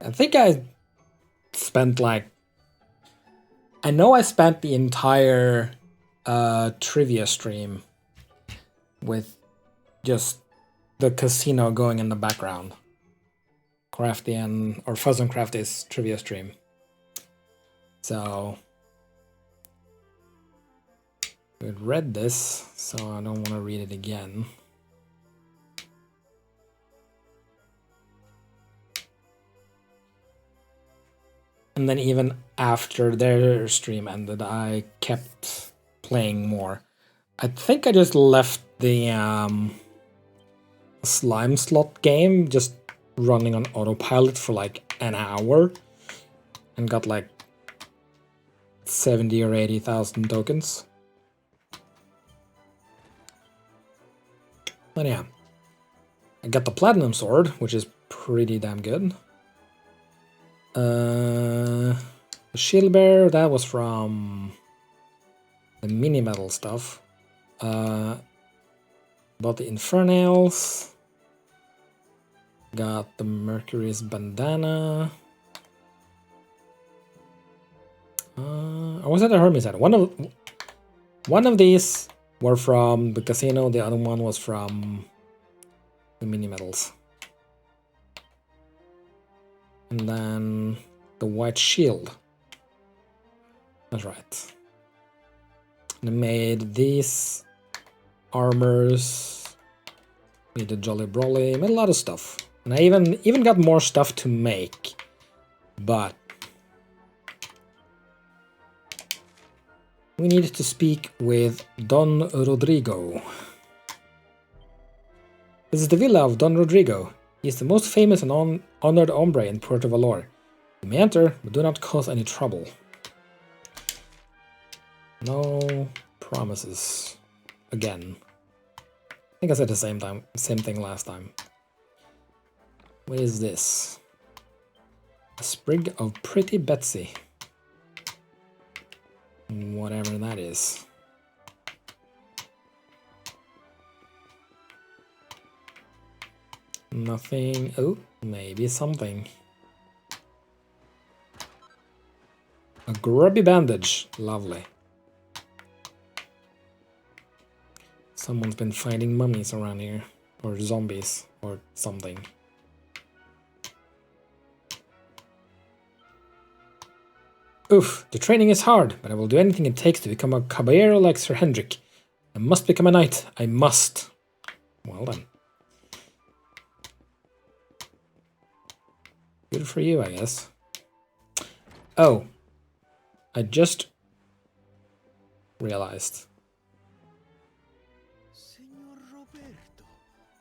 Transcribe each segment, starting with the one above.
I think I spent like... I know I spent the entire trivia stream with just the casino going in the background. Crafty or Fuzz and Crafty's trivia stream. So we read this, so I don't want to read it again. And then even after their stream ended, I kept playing more. I think I just left the slime slot game just running on autopilot for like an hour and got like 70 or 80,000 tokens. But yeah, I got the platinum sword, which is pretty damn good. The shield bearer, that was from the mini metal stuff. Bought the infernals. Got the Mercury's bandana. Or was it the Hermes head? One of these were from the casino. The other one was from the mini metals. And then the white shield. That's right. And I made these armors. Made the Jolly Brolly. Made a lot of stuff. And I even got more stuff to make. But we need to speak with Don Rodrigo. This is the villa of Don Rodrigo. He is the most famous and honored hombre in Puerto Valor. You may enter, but do not cause any trouble. No promises. Again. I think I said the same thing last time. What is this? A sprig of Pretty Betsy. Whatever that is. Nothing. Oh, maybe something. A grubby bandage. Lovely. Someone's been finding mummies around here. Or zombies. Or something. Oof, the training is hard, but I will do anything it takes to become a caballero like Sir Hendrik. I must become a knight. I must. Well then. Good for you, I guess. Oh. I just realized. Senor Roberto,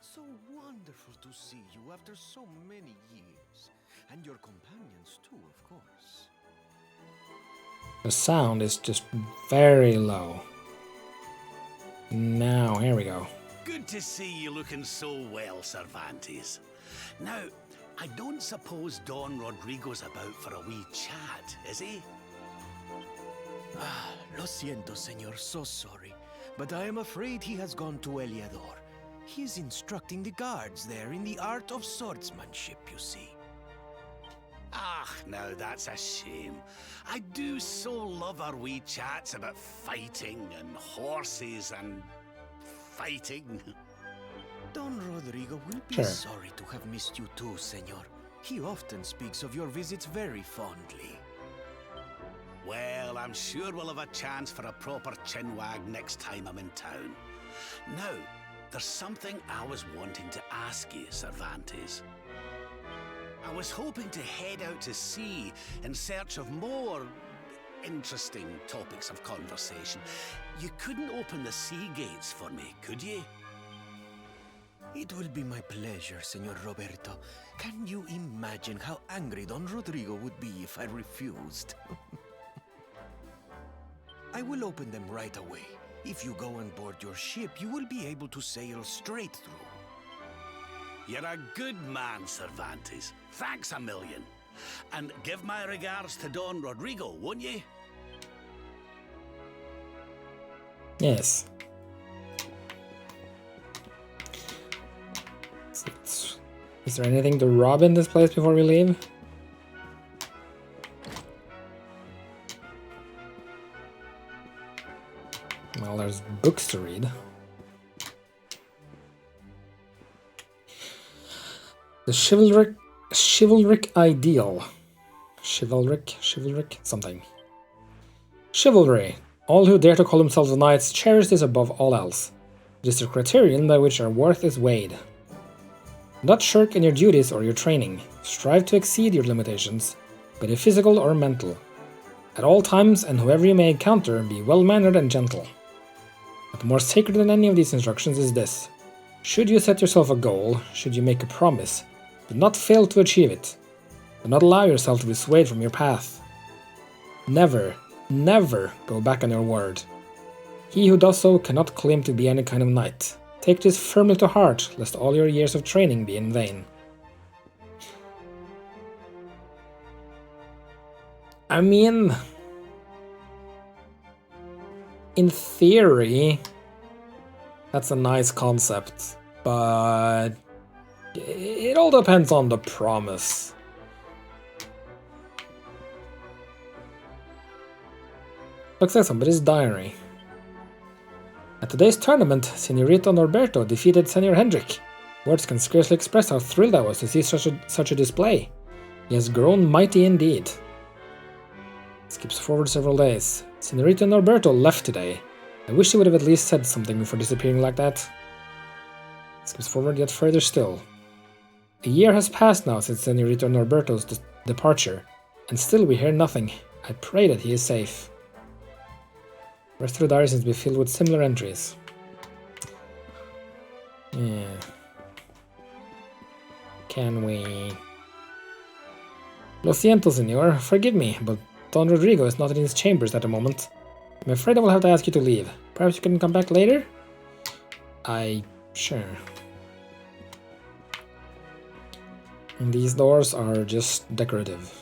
so wonderful to see you after so many years. And your companions too, of course. The sound is just very low. Now, here we go. Good to see you looking so well, Cervantes. Now, I don't suppose Don Rodrigo's about for a wee chat, is he? Lo siento, senor, so sorry. But I am afraid he has gone to Eliador. He is instructing the guards there in the art of swordsmanship, you see. Ah, now that's a shame. I do so love our wee chats about fighting and horses and fighting. Don Rodrigo will be Sure. sorry to have missed you too, senor. He often speaks of your visits very fondly. Well, I'm sure we'll have a chance for a proper chinwag next time I'm in town. Now, there's something I was wanting to ask you, Cervantes. I was hoping to head out to sea in search of more interesting topics of conversation. You couldn't open the sea gates for me, could you? It will be my pleasure, Senor Roberto. Can you imagine how angry Don Rodrigo would be if I refused? I will open them right away. If you go on board your ship, you will be able to sail straight through. You're a good man, Cervantes. Thanks a million. And give my regards to Don Rodrigo, won't you? Yes. Is there anything to rob in this place before we leave? there's books to read. The chivalric ideal. Chivalric, something. Chivalry. All who dare to call themselves knights cherish this above all else. It is the criterion by which our worth is weighed. Do not shirk in your duties or your training. Strive to exceed your limitations, whether physical or mental. At all times, and whoever you may encounter, be well-mannered and gentle. But more sacred than any of these instructions is this. Should you set yourself a goal, should you make a promise, do not fail to achieve it. Do not allow yourself to be swayed from your path. Never, never go back on your word. He who does so cannot claim to be any kind of knight. Take this firmly to heart, lest all your years of training be in vain. I mean, in theory, that's a nice concept, but it all depends on the promise. Looks like somebody's diary. At today's tournament, Senorito Norberto defeated Senor Hendrik. Words can scarcely express how thrilled I was to see such a display. He has grown mighty indeed. Skips forward several days. Senorito Norberto left today. I wish he would have at least said something before disappearing like that. Skips forward yet further still. A year has passed now since Senorito Norberto's departure, and still we hear nothing. I pray that he is safe. The rest of the diary seems to be filled with similar entries. Yeah. Can we... Lo siento, senor. Forgive me, but Don Rodrigo is not in his chambers at the moment. I'm afraid I will have to ask you to leave. Perhaps you can come back later? Sure. And these doors are just decorative.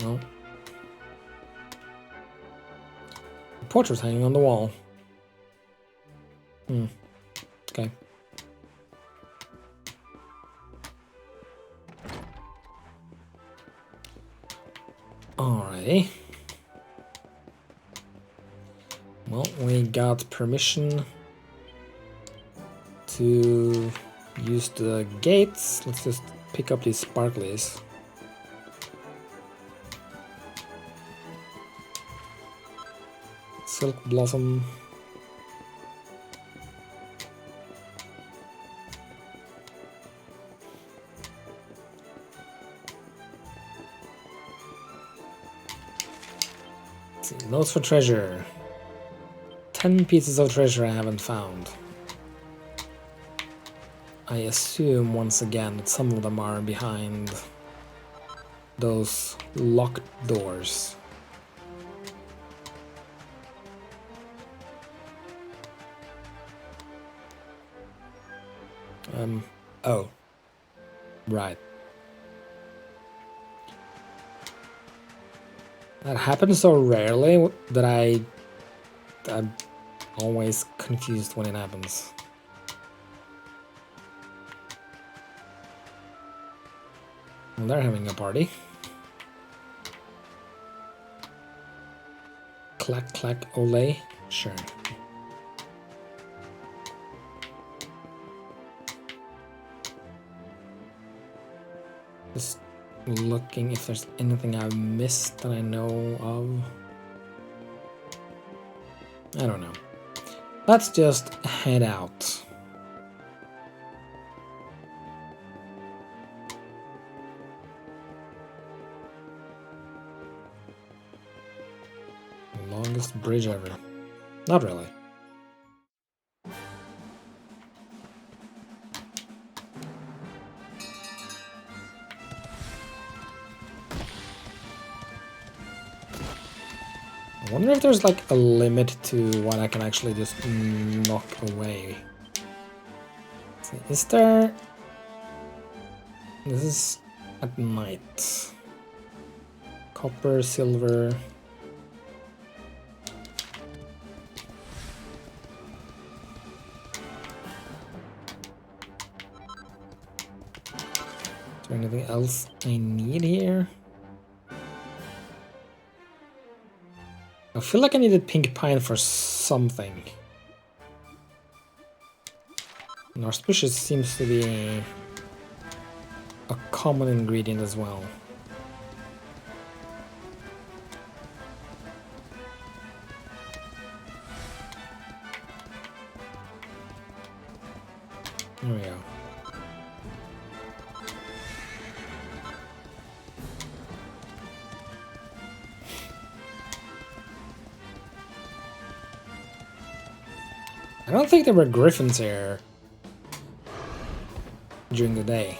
Well, the portrait's hanging on the wall. Okay. Alrighty. Well, we got permission to use the gates. Let's just pick up these sparklies. Silk Blossom. Let's see, notes for treasure. 10 pieces of treasure I haven't found. I assume once again that some of them are behind those locked doors. Oh. Right. That happens so rarely that I'm always confused when it happens. Well, they're having a party. Clack clack ole. Sure. Just looking if there's anything I've missed that I know of. I don't know. Let's just head out. Longest bridge ever. Not really. I wonder if there's like a limit to what I can actually just knock away. See, is there... This is at night. Copper, silver... Is there anything else I need here? I feel like I needed pink pine for something. And auspicious seems to be a common ingredient as well. There we go. I don't think there were griffins here during the day.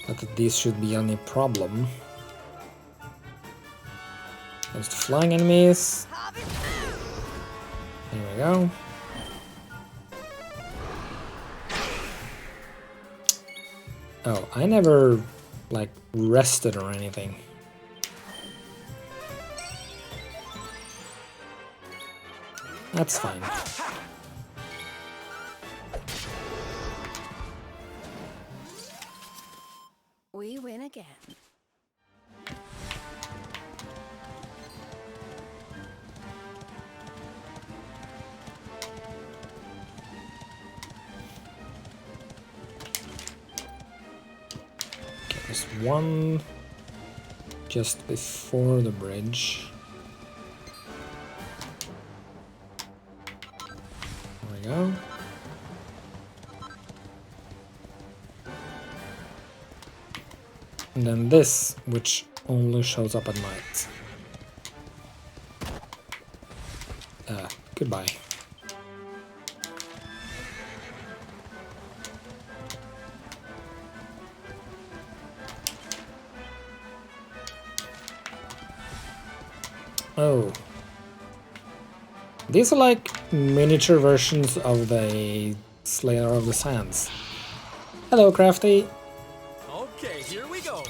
Not that these should be any problem. There's the flying enemies. There we go. Oh, I never, like, rested or anything. That's fine. We win again. Okay, there's one just before the bridge. There we go. And then this, which only shows up at night. Goodbye. Oh. These are like miniature versions of the Slayer of the Sands. Hello, Crafty. Okay, here we go.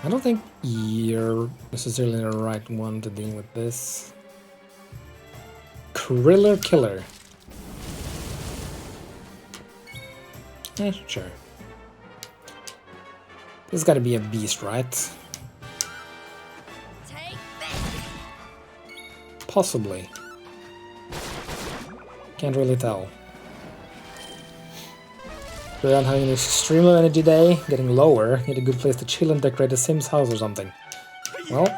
I don't think you're necessarily the right one to deal with this. Kriller Killer. Sure. This has got to be a beast, right? Take this. Possibly. Can't really tell. We're having an extreme low energy day, getting lower. Need a good place to chill and decorate a Sims house or something. Well,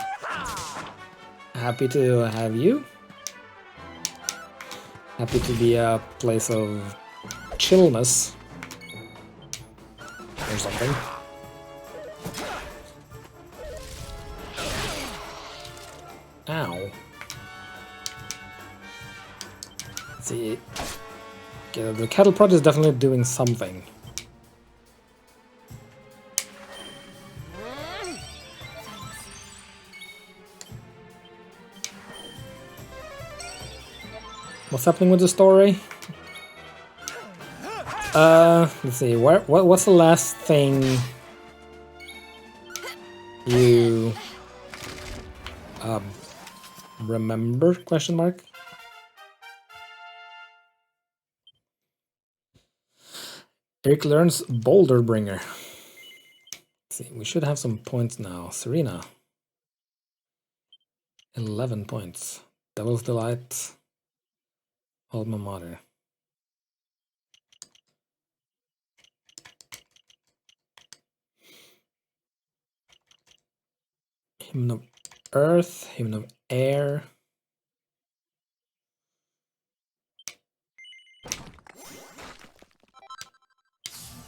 happy to have you. Happy to be a place of chillness. Or something. Ow. Let's see. Okay, the cattle prod is definitely doing something. What's happening with the story? Let's see. What's the last thing you remember? Question mark. Eric learns Boulder Bringer. Let's see, we should have some points now. Serena. 11 points. Devil's Delight. Alma Mater. Hymn of Earth, Hymn of Air.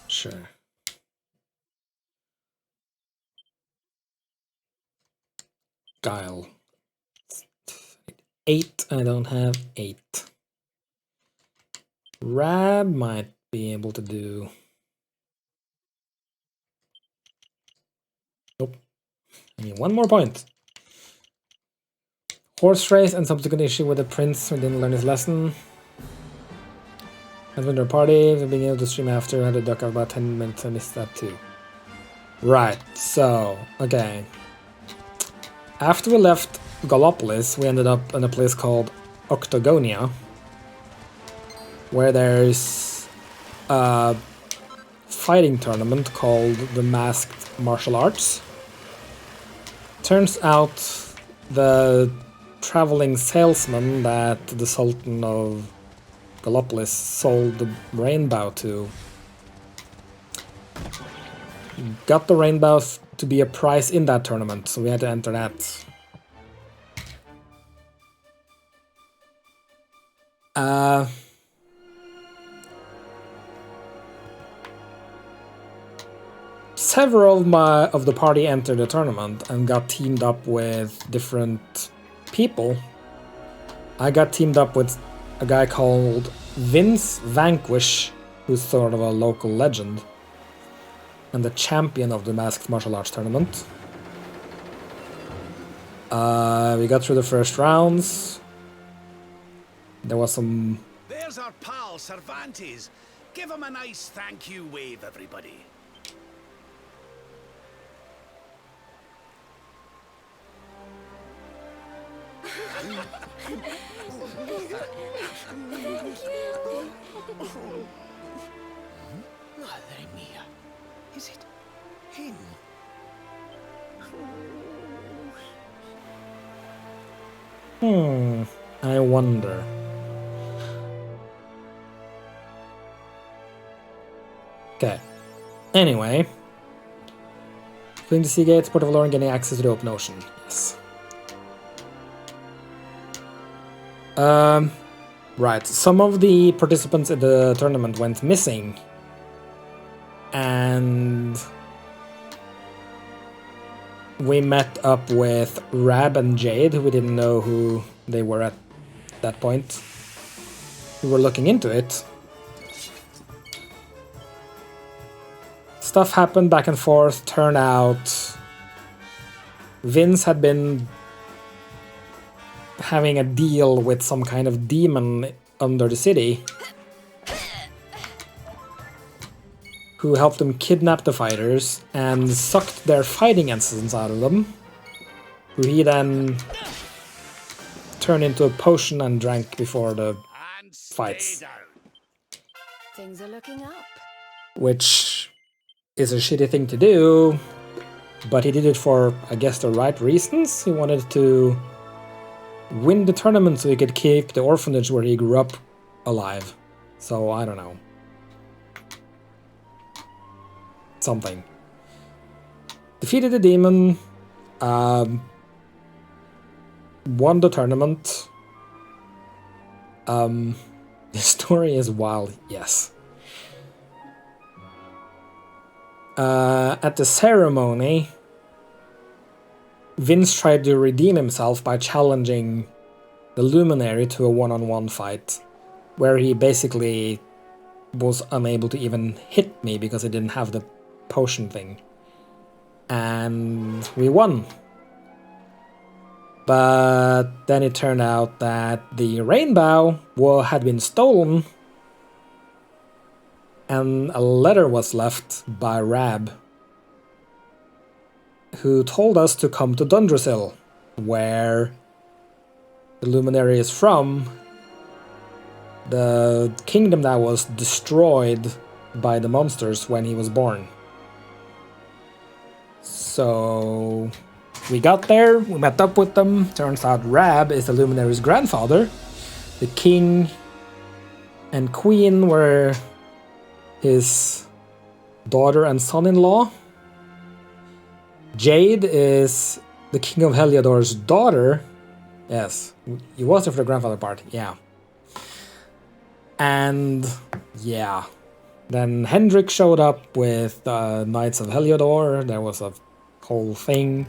Sure. Guile. 8, I don't have 8. Rab might be able to do. Nope. I need one more point. Horse race and subsequent issue with the prince who didn't learn his lesson. Adventure party, being able to stream after, had to duck out about 10 minutes, I missed that too. Right, so, okay. After we left Gallopolis, we ended up in a place called Octagonia, where there's fighting tournament called the Masked Martial Arts. Turns out the traveling salesman that the Sultan of Gallopolis sold the rainbow to got the rainbow to be a prize in that tournament, so we had to enter that. Several of the party entered the tournament and got teamed up with different people. I got teamed up with a guy called Vince Vanquish, who's sort of a local legend and the champion of the Masked Martial Arts tournament. We got through the first rounds. There was some... There's our pal, Cervantes. Give him a nice thank you wave, everybody. Madre mia. Is it him? I wonder. Okay. Anyway. Fleeing the sea gates, Port of Valor, and getting access to the open ocean. Yes. Right. Some of the participants in the tournament went missing. And we met up with Rab and Jade, who we didn't know who they were at that point. We were looking into it. Stuff happened back and forth. Turned out Vince had been having a deal with some kind of demon under the city who helped him kidnap the fighters and sucked their fighting essence out of them, who he then turned into a potion and drank before the And fights. stay down. Things are looking up. Which is a shitty thing to do, but he did it for, I guess, the right reasons. He wanted to win the tournament so he could keep the orphanage where he grew up alive. So, I don't know. Something. Defeated the demon, won the tournament. The story is wild, yes. At the ceremony, Vince tried to redeem himself by challenging the Luminary to a one-on-one fight, where he basically was unable to even hit me because he didn't have the potion thing. And we won. But then it turned out that the rainbow had been stolen, and a letter was left by Rab, who told us to come to Dundrasil, where the Luminary is from, the kingdom that was destroyed by the monsters when he was born. So we got there, we met up with them. Turns out Rab is the Luminary's grandfather. The king and queen were his daughter and son-in-law. Jade is the king of Heliodor's daughter. Yes, he was there for the grandfather part, yeah. And yeah, then Hendrik showed up with Knights of Heliodor. There was a whole thing.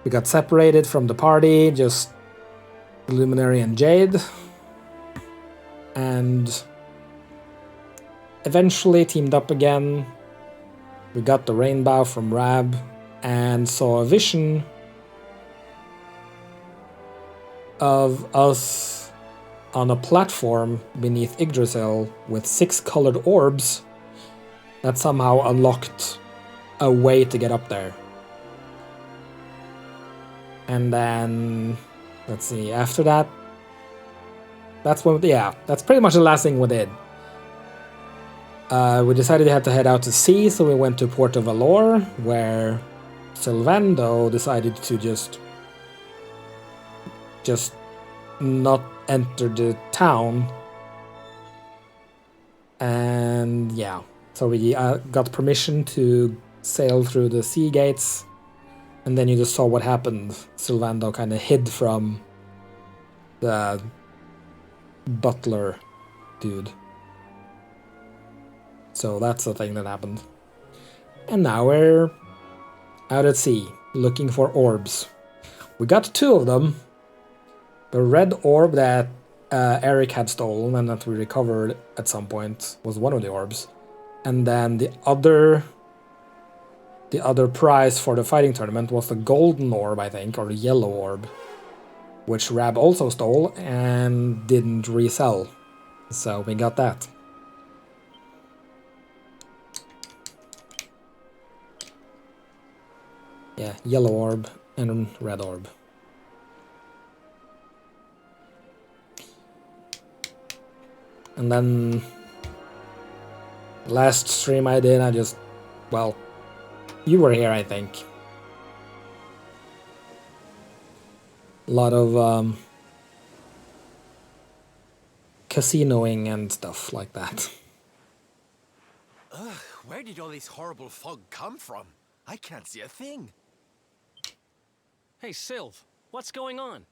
We got separated from the party, just the Luminary and Jade. And eventually teamed up again. We got the rainbow from Rab and saw a vision of us on a platform beneath Yggdrasil with 6 colored orbs that somehow unlocked a way to get up there. And then, let's see, after that, that's pretty much the last thing we did. We decided we had to head out to sea, so we went to Port of Valor, where Sylvando decided to just not enter the town. And yeah, so we got permission to sail through the sea gates, and then you just saw what happened. Sylvando kind of hid from the butler dude. So that's the thing that happened. And now we're out at sea, looking for orbs. We got 2 of them. The red orb that Eric had stolen and that we recovered at some point was one of the orbs. And then the other prize for the fighting tournament was the golden orb, I think, or the yellow orb, which Rab also stole and didn't resell. So we got that. Yeah, yellow orb and red orb. And then last stream I did, well, you were here, I think. A lot of casinoing and stuff like that. Ugh, where did all this horrible fog come from? I can't see a thing. Hey, Sylv, what's going on?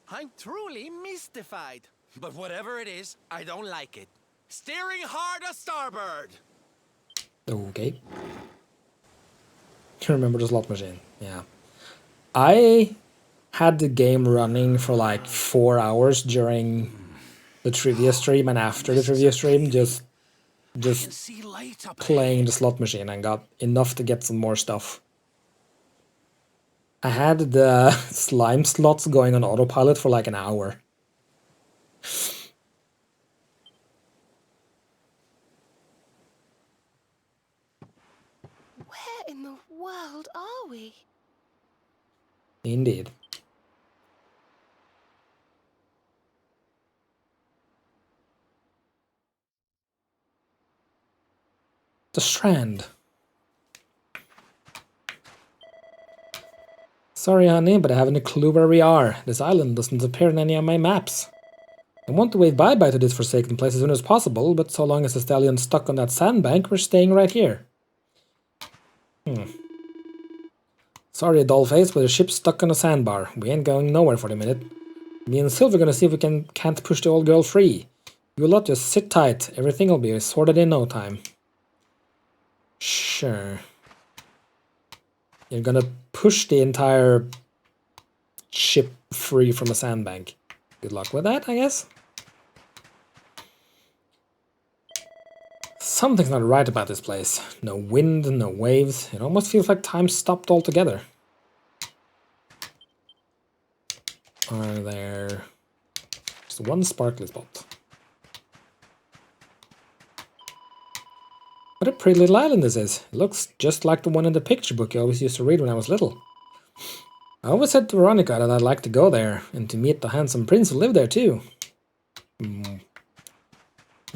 I'm truly mystified. But whatever it is, I don't like it. Steering hard a starboard! Okay. You remember the slot machine? Yeah. I had the game running for like 4 hours during the trivia stream and after the trivia stream, just playing the slot machine, and got enough to get some more stuff. I had the slime slots going on autopilot for like an hour. Where in the world are we? Indeed. The Strand. Sorry, honey, but I haven't a clue where we are. This island doesn't appear in any of my maps. I want to wave bye-bye to this forsaken place as soon as possible, but so long as the stallion's stuck on that sandbank, we're staying right here. Sorry, dollface, but the ship's stuck on a sandbar. We ain't going nowhere for the minute. Me and Sylv are gonna see if we can't push the old girl free. You lot just sit tight. Everything will be sorted in no time. Sure. You're gonna push the entire ship free from a sandbank. Good luck with that, I guess. Something's not right about this place. No wind, no waves. It almost feels like time stopped altogether. Are there just one sparkly spot? What a pretty little island this is. It looks just like the one in the picture book I always used to read when I was little. I always said to Veronica that I'd like to go there, and to meet the handsome prince who lived there too.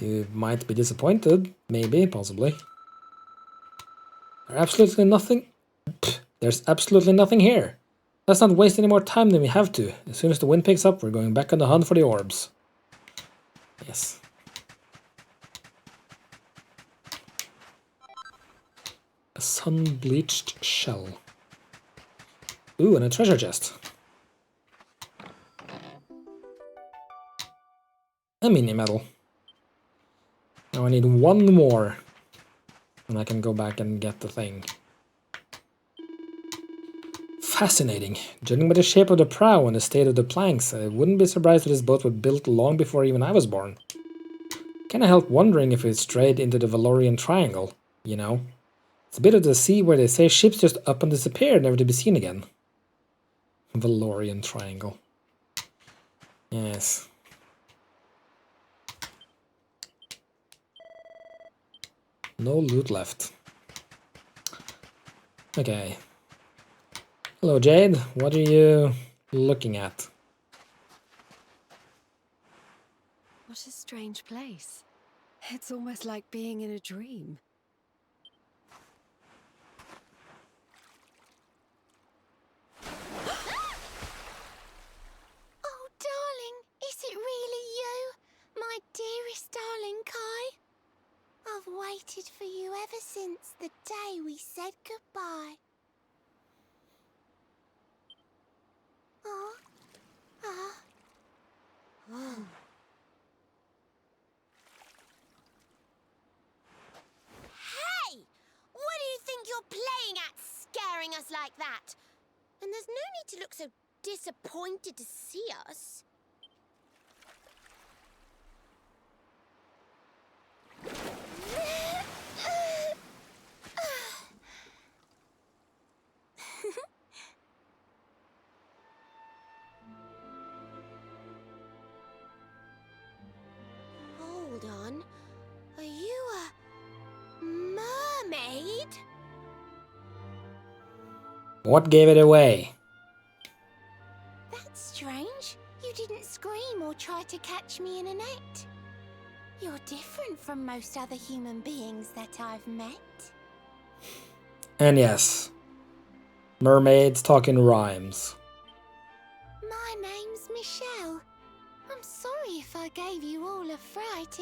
You might be disappointed, maybe, possibly. There's absolutely nothing here. Let's not waste any more time than we have to. As soon as the wind picks up, we're going back on the hunt for the orbs. Yes. A sun-bleached shell. Ooh, and a treasure chest. A mini medal. Now I need one more, and I can go back and get the thing. Fascinating. Judging by the shape of the prow and the state of the planks, I wouldn't be surprised if this boat was built long before even I was born. Can't help wondering if it strayed into the Valorian Triangle, you know? It's a bit of the sea where they say ships just up and disappear, never to be seen again. Valorian Triangle. Yes. No loot left. Okay. Hello, Jade. What are you looking at? What a strange place. It's almost like being in a dream. Oh, darling, is it really you? My dearest darling Kai? I've waited for you ever since the day we said goodbye. Oh, oh. Hey! What do you think you're playing at, scaring us like that? And there's no need to look so disappointed to see us. Hold on. Are you a mermaid? What gave it away? That's strange. You didn't scream or try to catch me in a net. You're different from most other human beings that I've met. And yes, mermaids talking rhymes. My name's Michelle. I'm sorry if I gave you all a fright.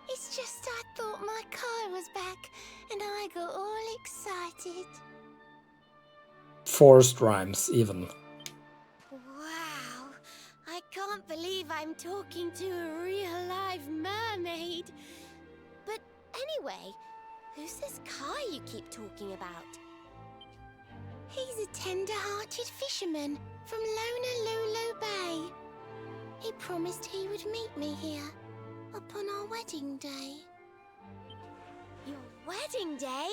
It's just I thought my Kai was back and I got all excited. Forced rhymes, even. Wow, I can't believe I'm talking to a real live mermaid. But anyway, who's this Kai you keep talking about? He's a tender-hearted fisherman from Lonalulu Bay. He promised he would meet me here upon our wedding day. Your wedding day?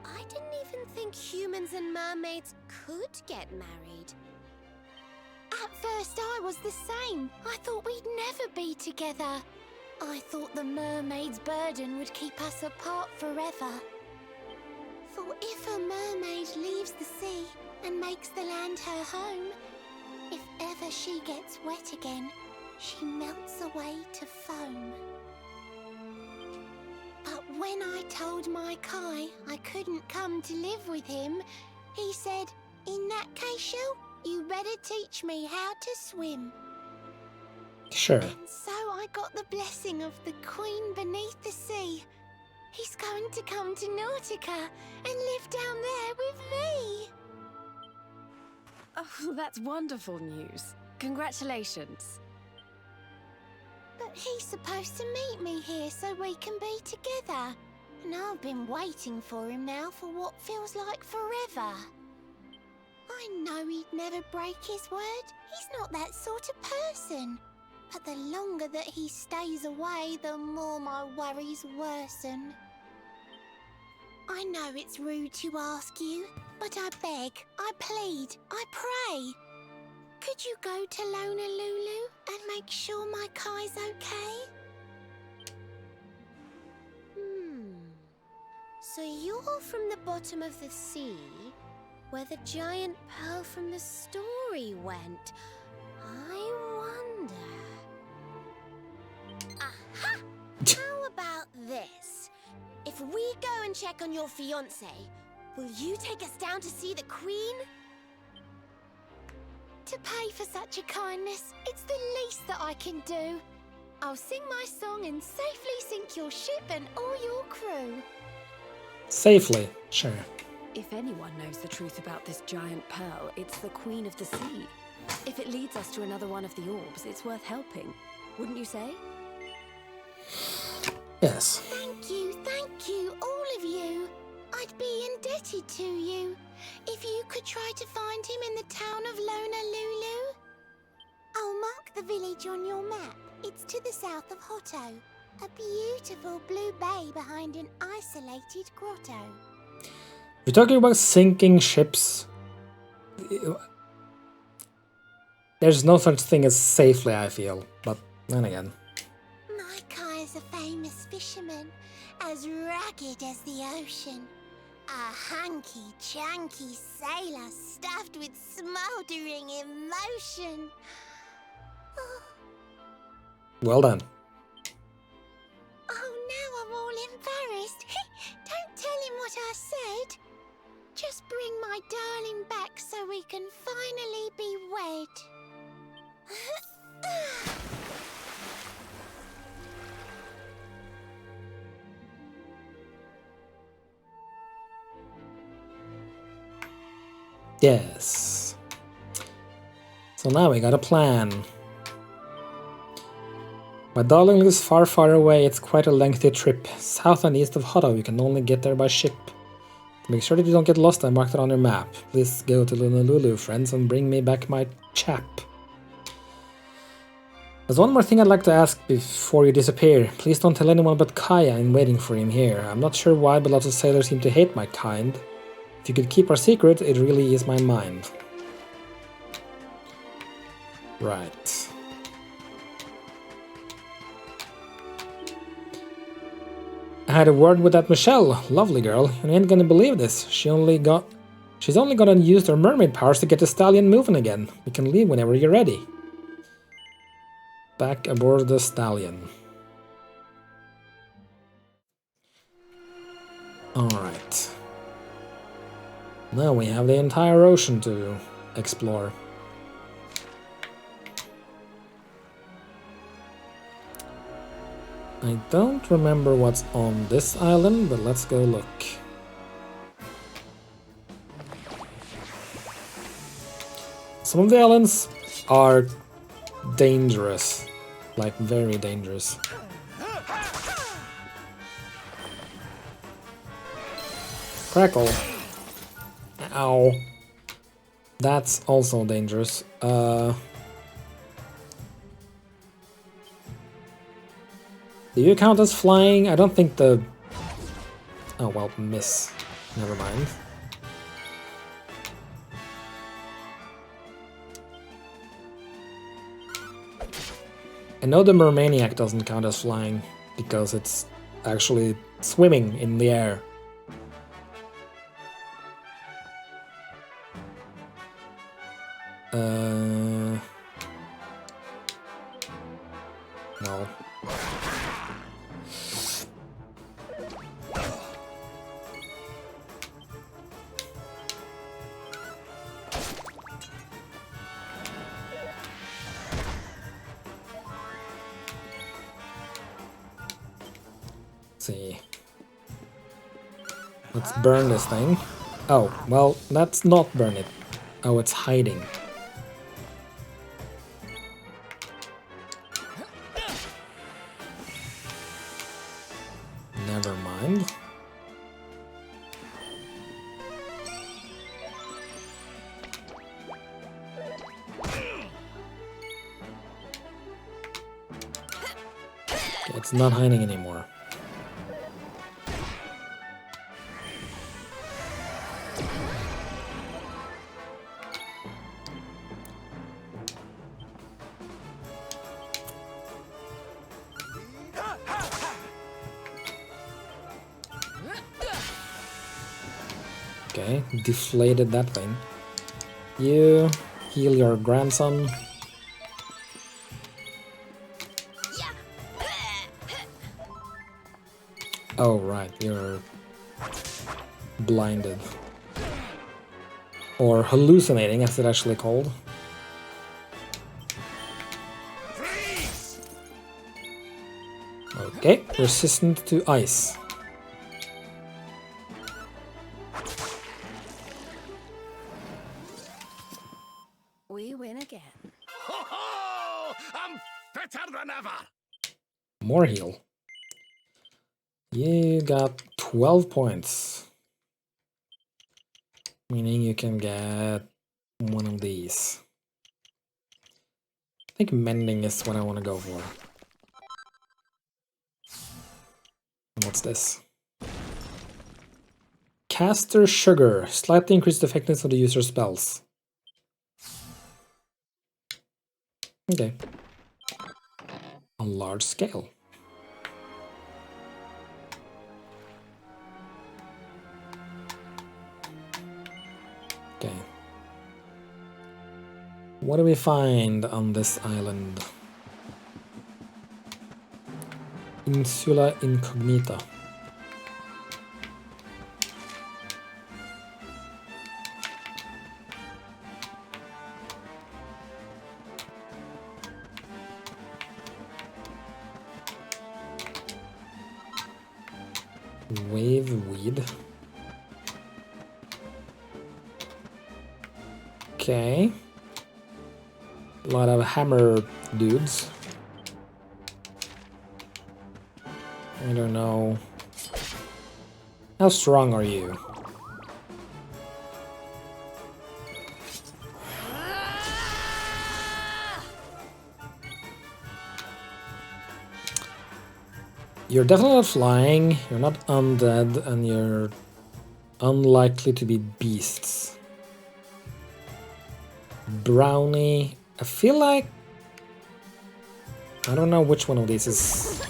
I didn't even think humans and mermaids could get married. At first I was the same. I thought we'd never be together. I thought the mermaid's burden would keep us apart forever. For if a mermaid leaves the sea and makes the land her home, if ever she gets wet again, she melts away to foam. But when I told my Kai I couldn't come to live with him, he said, in that case, Shell, you better teach me how to swim. Sure. And so I got the blessing of the Queen beneath the sea. He's going to come to Nautica and live down there with me. Oh, that's wonderful news. Congratulations. But he's supposed to meet me here so we can be together. And I've been waiting for him now for what feels like forever. I know he'd never break his word. He's not that sort of person. But the longer that he stays away, the more my worries worsen. I know it's rude to ask you, but I beg, I plead, I pray. Could you go to Lonalulu and make sure my Kai's okay? So you're from the bottom of the sea, where the giant pearl from the story went. I wonder... Aha! How about this? If we go and check on your fiancé, will you take us down to see the Queen? To pay for such a kindness, it's the least that I can do. I'll sing my song and safely sink your ship and all your crew. Safely, sure. If anyone knows the truth about this giant pearl, it's the Queen of the Sea. If it leads us to another one of the orbs, it's worth helping. Wouldn't you say? Yes. Thank you, all of you. I'd be indebted to you. If you could try to find him in the town of Lonalulu. I'll mark the village on your map. It's to the south of Hotto. A beautiful blue bay behind an isolated grotto. You're talking about sinking ships. There's no such thing as safely, I feel. But then again. My Kai's a famous fisherman, as rugged as the ocean. A hanky-chanky sailor stuffed with smouldering emotion. Well done. wed? Just bring my darling back so we can finally be wed. Yes. So now we got a plan. My darling lives far, far away. It's quite a lengthy trip. South and east of Hutto, you can only get there by ship. To make sure that you don't get lost, I marked it on your map. Please go to Lonalulu, friends, and bring me back my chap. There's one more thing I'd like to ask before you disappear. Please don't tell anyone but Kaya I'm waiting for him here. I'm not sure why, but lots of sailors seem to hate my kind. If you could keep our secret, it really is my mind. Right. I had a word with that Michelle, lovely girl, and you ain't gonna believe this. She's only gonna use her mermaid powers to get the stallion moving again. We can leave whenever you're ready. Back aboard the stallion. Alright. Now we have the entire ocean to explore. I don't remember what's on this island, but let's go look. Some of the islands are dangerous, like very dangerous. Crackle. Ow. That's also dangerous. Do you count as flying? I don't think the... Oh, well, miss. Never mind. I know the Mermaniac doesn't count as flying, because it's actually swimming in the air. No. See. Let's burn this thing. Oh, well, let's not burn it. Oh, it's hiding. Never mind. Okay, it's not hiding anymore. Okay, deflated that thing. You heal your grandson. Oh, right, you're blinded. Or hallucinating, as it's actually called. Okay, resistant to ice. We win again. Ho ho! I'm fitter than ever! More heal. You got 12 points. Meaning you can get one of these. I think mending is what I want to go for. And what's this? Caster Sugar. Slightly increased effectiveness of the user's spells. Okay. On large scale. Okay. What do we find on this island? Insula Incognita. Wave weed. Okay. A lot of hammer dudes. I don't know. How strong are you? You're definitely not flying, you're not undead, and you're unlikely to be beasts. Brownie. I feel like... I don't know which one of these is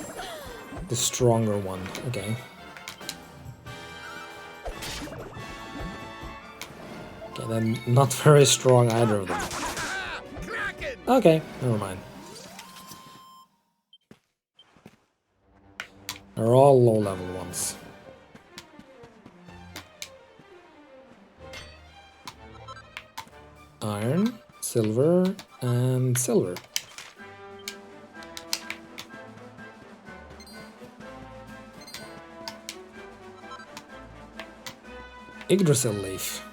the stronger one. Okay. Okay, then not very strong either of them. Okay, never mind. They're all low-level ones. Iron, silver, and silver. Yggdrasil leaf.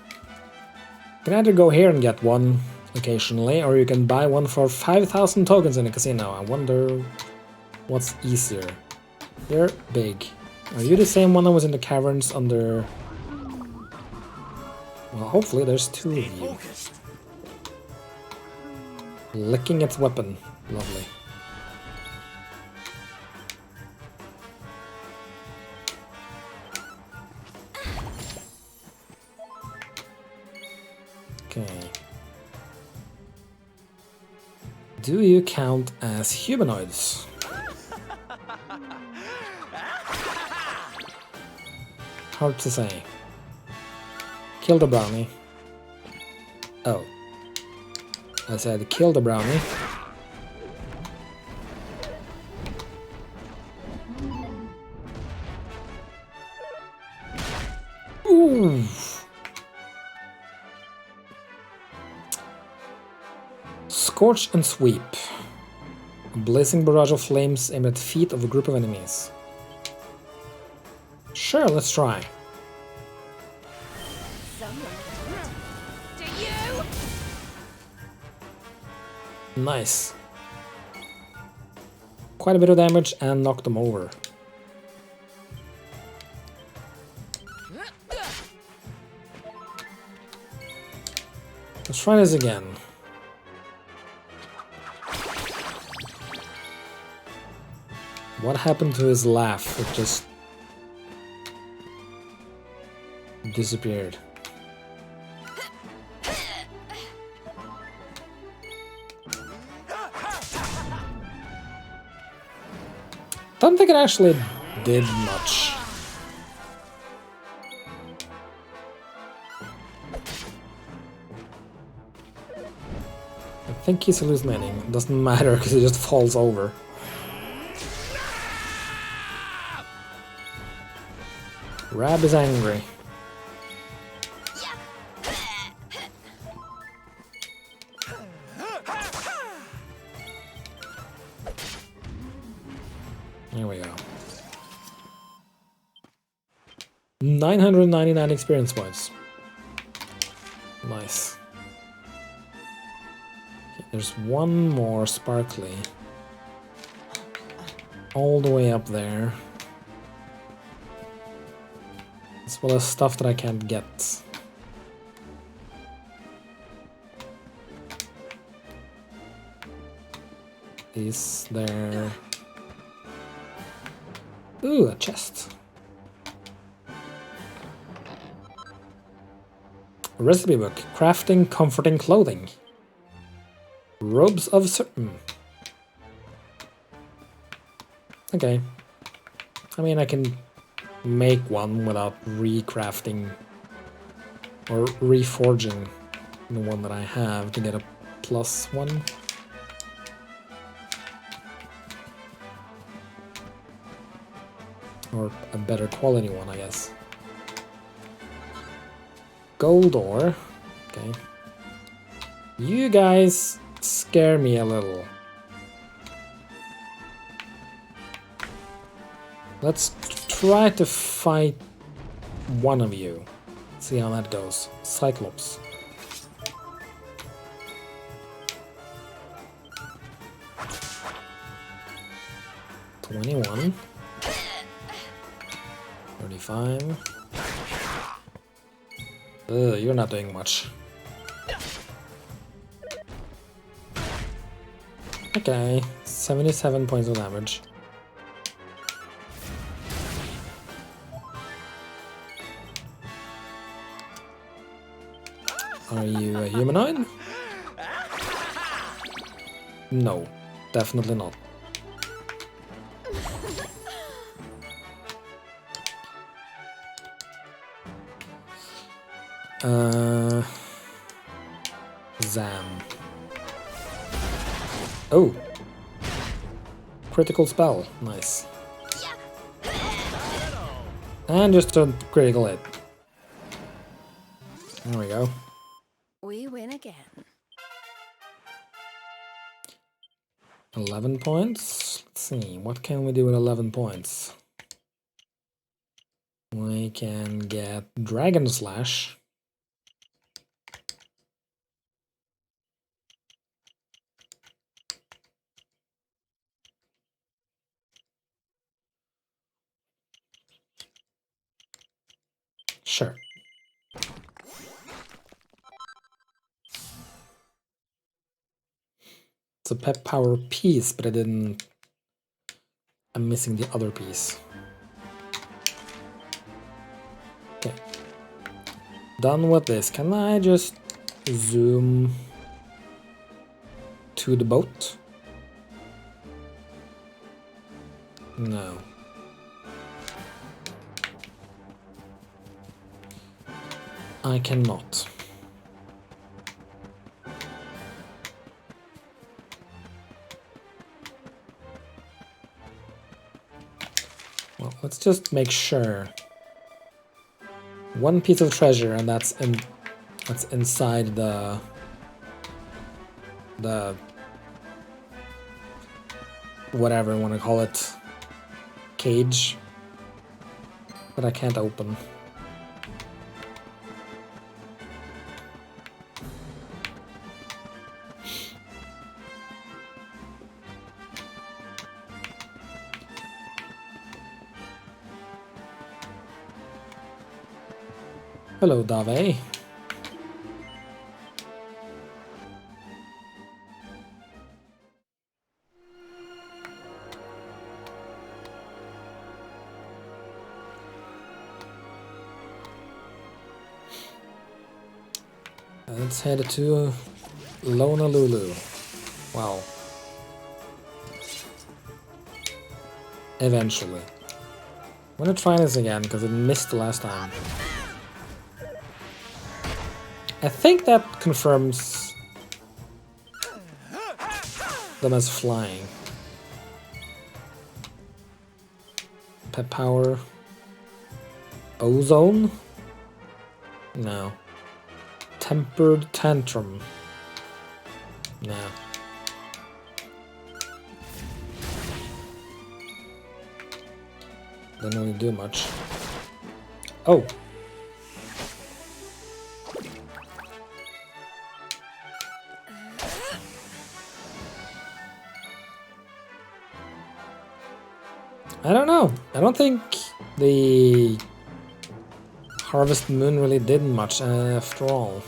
You can either go here and get one occasionally, or you can buy one for 5,000 tokens in a casino. I wonder what's easier. You're big. Are you the same one that was in the caverns under... Well, hopefully there's two of you. Licking its weapon. Lovely. Okay. Do you count as humanoids? Hard to say. Kill the brownie. Oh. I said kill the brownie. Ooh. Scorch and sweep. A blazing barrage of flames aimed at feet of a group of enemies. Sure, let's try. Do you? Nice. Quite a bit of damage and knocked them over. Let's try this again. What happened to his laugh? It just disappeared. Don't think it actually did much. I think he's hallucinating. It doesn't matter because he just falls over. Rab is angry. There we go. 999 experience points. Nice. Okay, there's one more sparkly. All the way up there. As well as stuff that I can't get. Is there... Ooh, a chest. Recipe book. Crafting comforting clothing. Robes of certain. Okay. I mean, I can make one without recrafting or reforging the one that I have to get a +1. Or a better quality one, I guess. Gold ore. Okay. You guys scare me a little. Let's try to fight one of you. See how that goes. Cyclops. $21. 35. You're not doing much. Okay, 77 points of damage. Are you a humanoid? No, definitely not. Zam. Oh! Critical spell. Nice. And just a critical hit. There we go. We win again. 11 points. Let's see, what can we do with 11 points? We can get Dragon Slash. Sure. It's a pep power piece, but I didn't... I'm missing the other piece. Okay. Done with this. Can I just zoom to the boat? No. I cannot. Well, let's just make sure. One piece of treasure, and that's inside the whatever you want to call it, cage that I can't open. Hello, Dave. Let's head to Lonalulu. Wow. Eventually. I'm gonna try this again because it missed the last time. I think that confirms them as flying. Pet power. Ozone? No. Tempered tantrum. No. Didn't really do much. Oh! I don't know. I don't think the Harvest Moon really did much after all.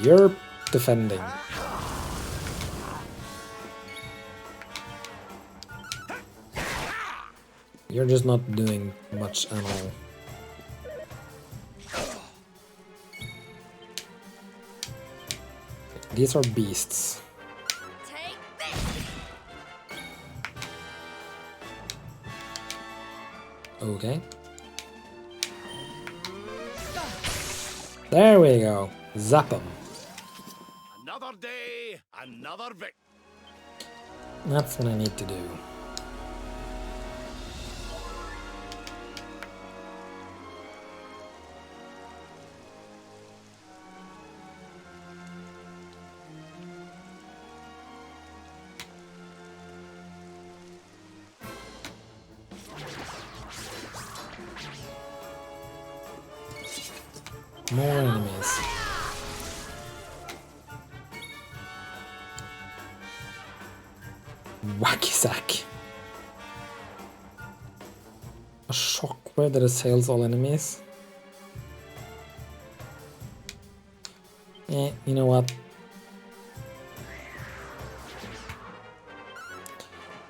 You're defending. You're just not doing much at all. These are beasts. Take this. Okay. There we go. Zap them. Another day, another victory. That's what I need to do. More enemies. Wacky sack. A shockwave that assails all enemies. You know what?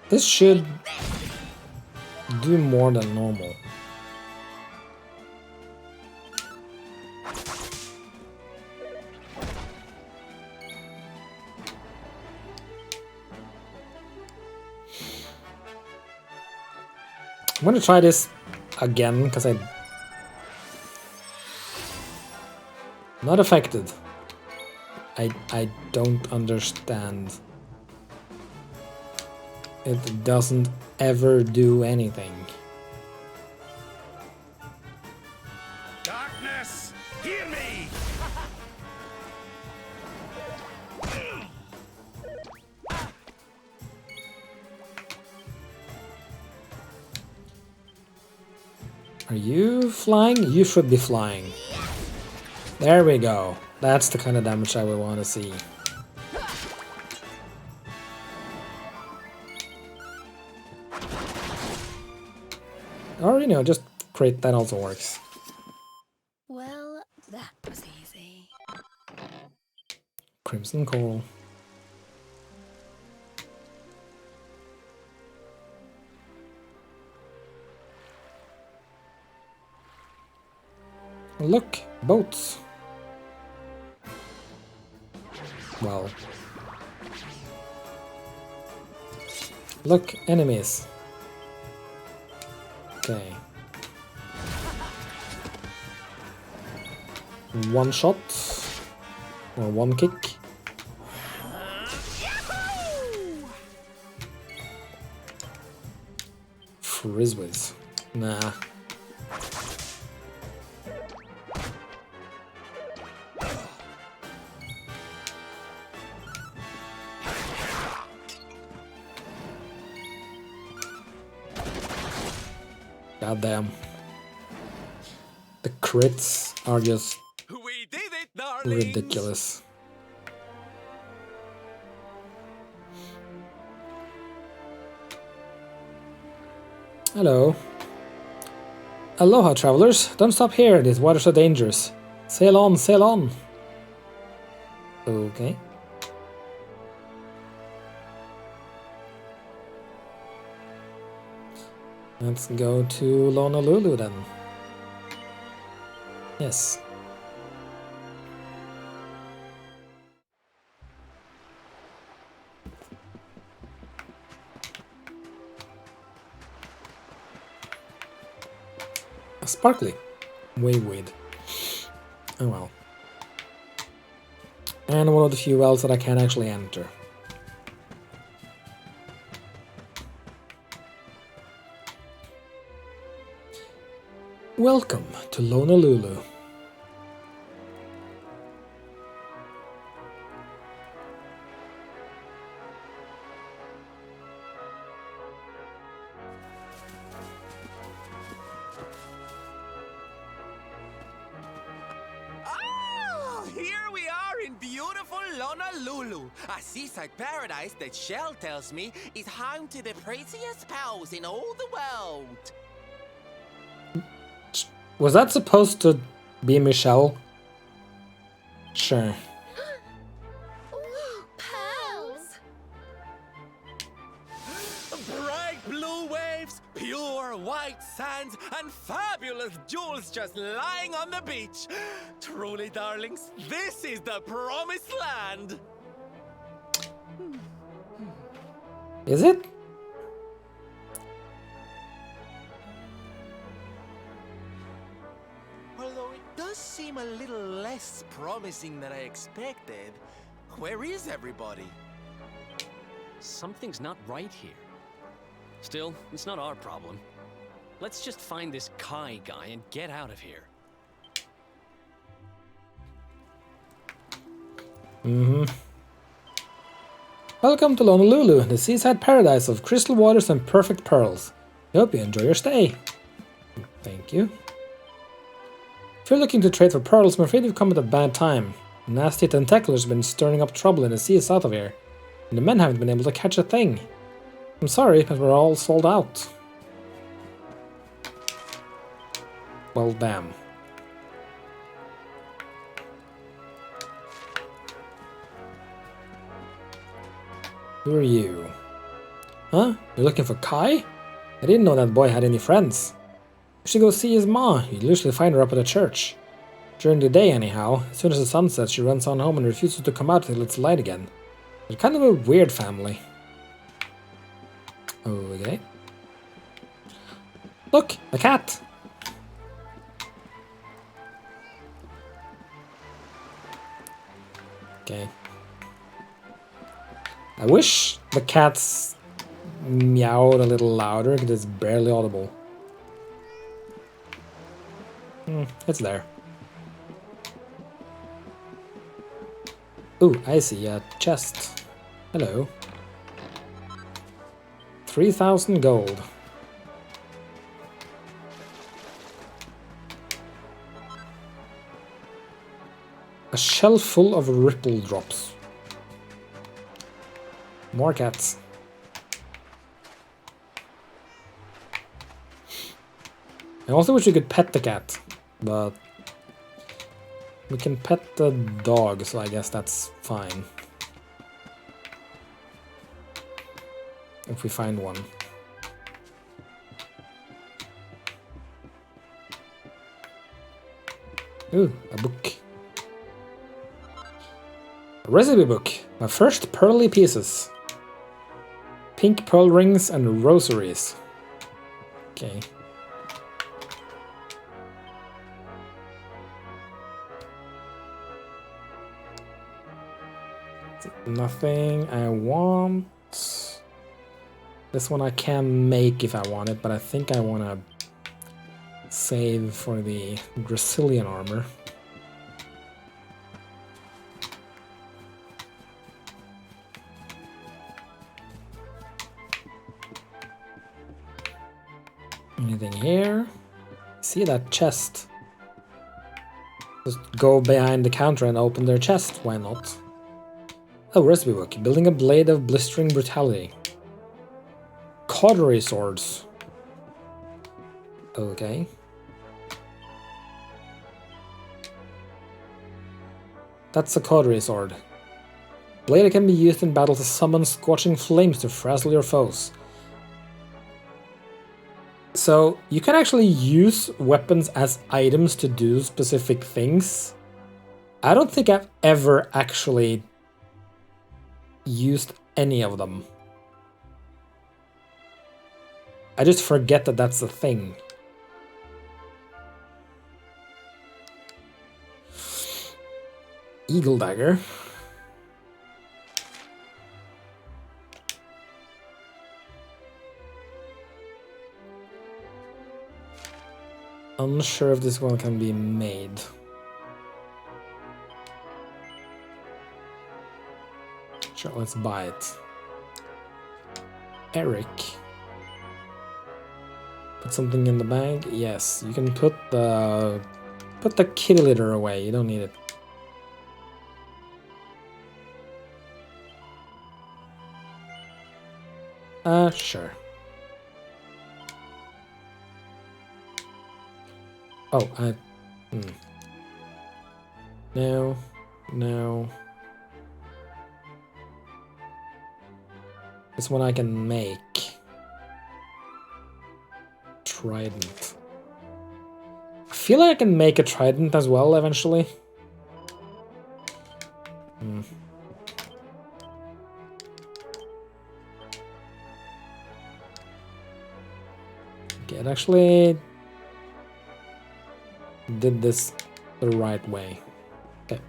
This should do more than normal. I'm gonna try this again because I'm not affected. I don't understand. It doesn't ever do anything. Darkness, hear me! Are you flying? You should be flying. There we go. That's the kind of damage I would want to see. Or, you know, just crit, that also works. Well, that was easy. Crimson Coral. Look, boats. Well. Look, enemies. Okay. One shot. Or one kick. Frisbees. Nah. God damn. The crits are just We did it, darlings! ridiculous. Hello. Aloha, travelers. Don't stop here. These waters are dangerous. Sail on, sail on. Okay. Let's go to Lonalulu then. Yes. Sparkly. Waveweed. Oh well. And one of the few wells that I can actually enter. Welcome to Lonalulu. Oh, here we are in beautiful Lonalulu, a seaside paradise that Shell tells me is home to the prettiest pals in all the world. Was that supposed to be Michelle? Sure. Ooh, pearls! Bright blue waves, pure white sands, and fabulous jewels just lying on the beach. Truly, darlings, this is the promised land. Is it? Although it does seem a little less promising than I expected. Where is everybody? Something's not right here. Still, it's not our problem. Let's just find this Kai guy and get out of here. Welcome to Lonalulu, the seaside paradise of crystal waters and perfect pearls. Hope you enjoy your stay. Thank you. you're looking to trade for pearls, I'm afraid you've come at a bad time. Nasty tentaculars have been stirring up trouble in the sea south of here, and the men haven't been able to catch a thing. I'm sorry, but we're all sold out. Well, damn. Who are you? Huh? You're looking for Kai? I didn't know that boy had any friends. You should go see his ma. You'll usually find her up at the church. During the day, anyhow. As soon as the sun sets, she runs on home and refuses to come out till it's light again. They're kind of a weird family. Okay. Look! A cat! Okay. I wish the cats meowed a little louder because it's barely audible. It's there. Ooh, I see a chest. Hello. 3,000 gold. A shell full of ripple drops. More cats. I also wish we could pet the cat, but we can pet the dog, so I guess that's fine. If we find one. Ooh, a book. A recipe book. My first pearly pieces. Pink pearl rings and rosaries. Okay. Nothing I want. This one I can make if I want it, but I think I want to save for the Brazilian armor. Anything here? See that chest? Just go behind the counter and open their chest, why not? Oh, recipe book. Building a blade of blistering brutality. Cautery swords. Okay. That's a cautery sword. Blade that can be used in battle to summon scorching flames to frazzle your foes. So, you can actually use weapons as items to do specific things. I don't think I've ever actually used any of them. I just forget that that's a thing. Eagle dagger. Unsure if this one can be made. Sure, let's buy it. Eric. Put something in the bag? Yes, you can put the kitty litter away, you don't need it. Sure. Oh, No, no. This one I can make. Trident. I feel like I can make a trident as well eventually. Okay, it actually did this the right way. Okay.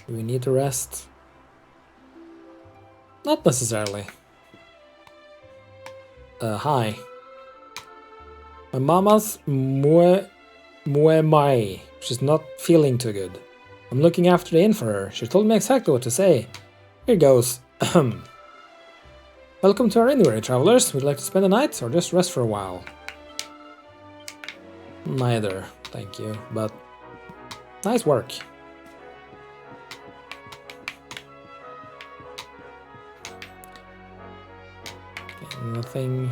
Do we need to rest? Not necessarily. Hi. My mama's Muay Mai. She's not feeling too good. I'm looking after the inn for her. She told me exactly what to say. Here goes. Welcome to our inn, weary travelers. Would you like to spend the night or just rest for a while? Neither, thank you, but nice work. Okay,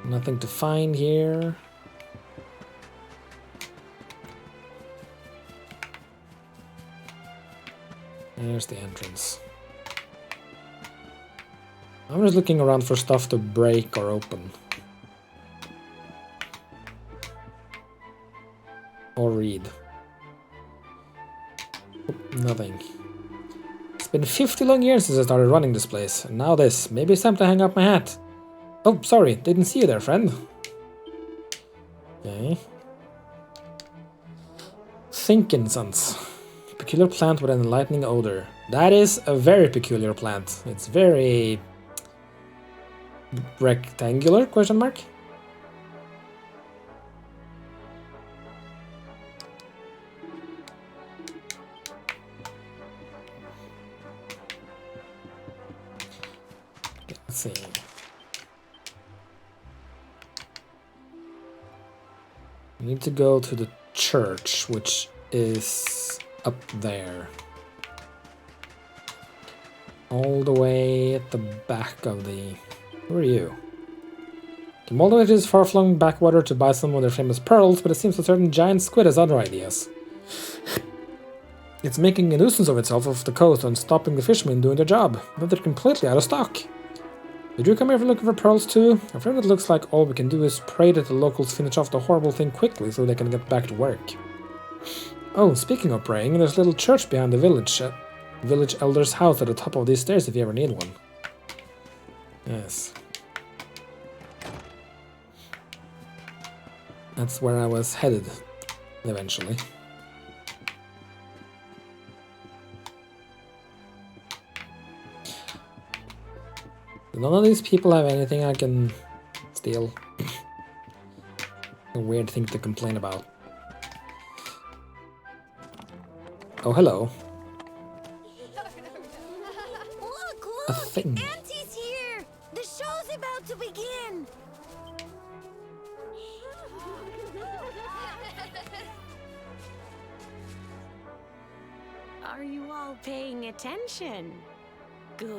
nothing to find here. There's the entrance. I'm just looking around for stuff to break or open. Or read. Nothing. It's been 50 long years since I started running this place, and now this. Maybe it's time to hang up my hat. Oh, sorry, didn't see you there, friend. Okay. Thinkinsons. Peculiar plant with an enlightening odor. That is a very peculiar plant. It's very... rectangular, question mark? Let's see. We need to go to the church, which is up there. All the way at the back of the... Who are you? Came all the way to this far-flung backwater to buy some of their famous pearls, but it seems a certain giant squid has other ideas. It's making a nuisance of itself off the coast and stopping the fishermen doing their job. But they're completely out of stock. Did you come here for looking for pearls too? I'm afraid it looks like all we can do is pray that the locals finish off the horrible thing quickly so they can get back to work. Oh, speaking of praying, there's a little church behind the village elder's house at the top of these stairs if you ever need one. Yes. That's where I was headed, eventually. None of these people have anything I can steal. A weird thing to complain about. Oh, hello. Look, A thing. Auntie's here! The show's about to begin! Are you all paying attention? Good.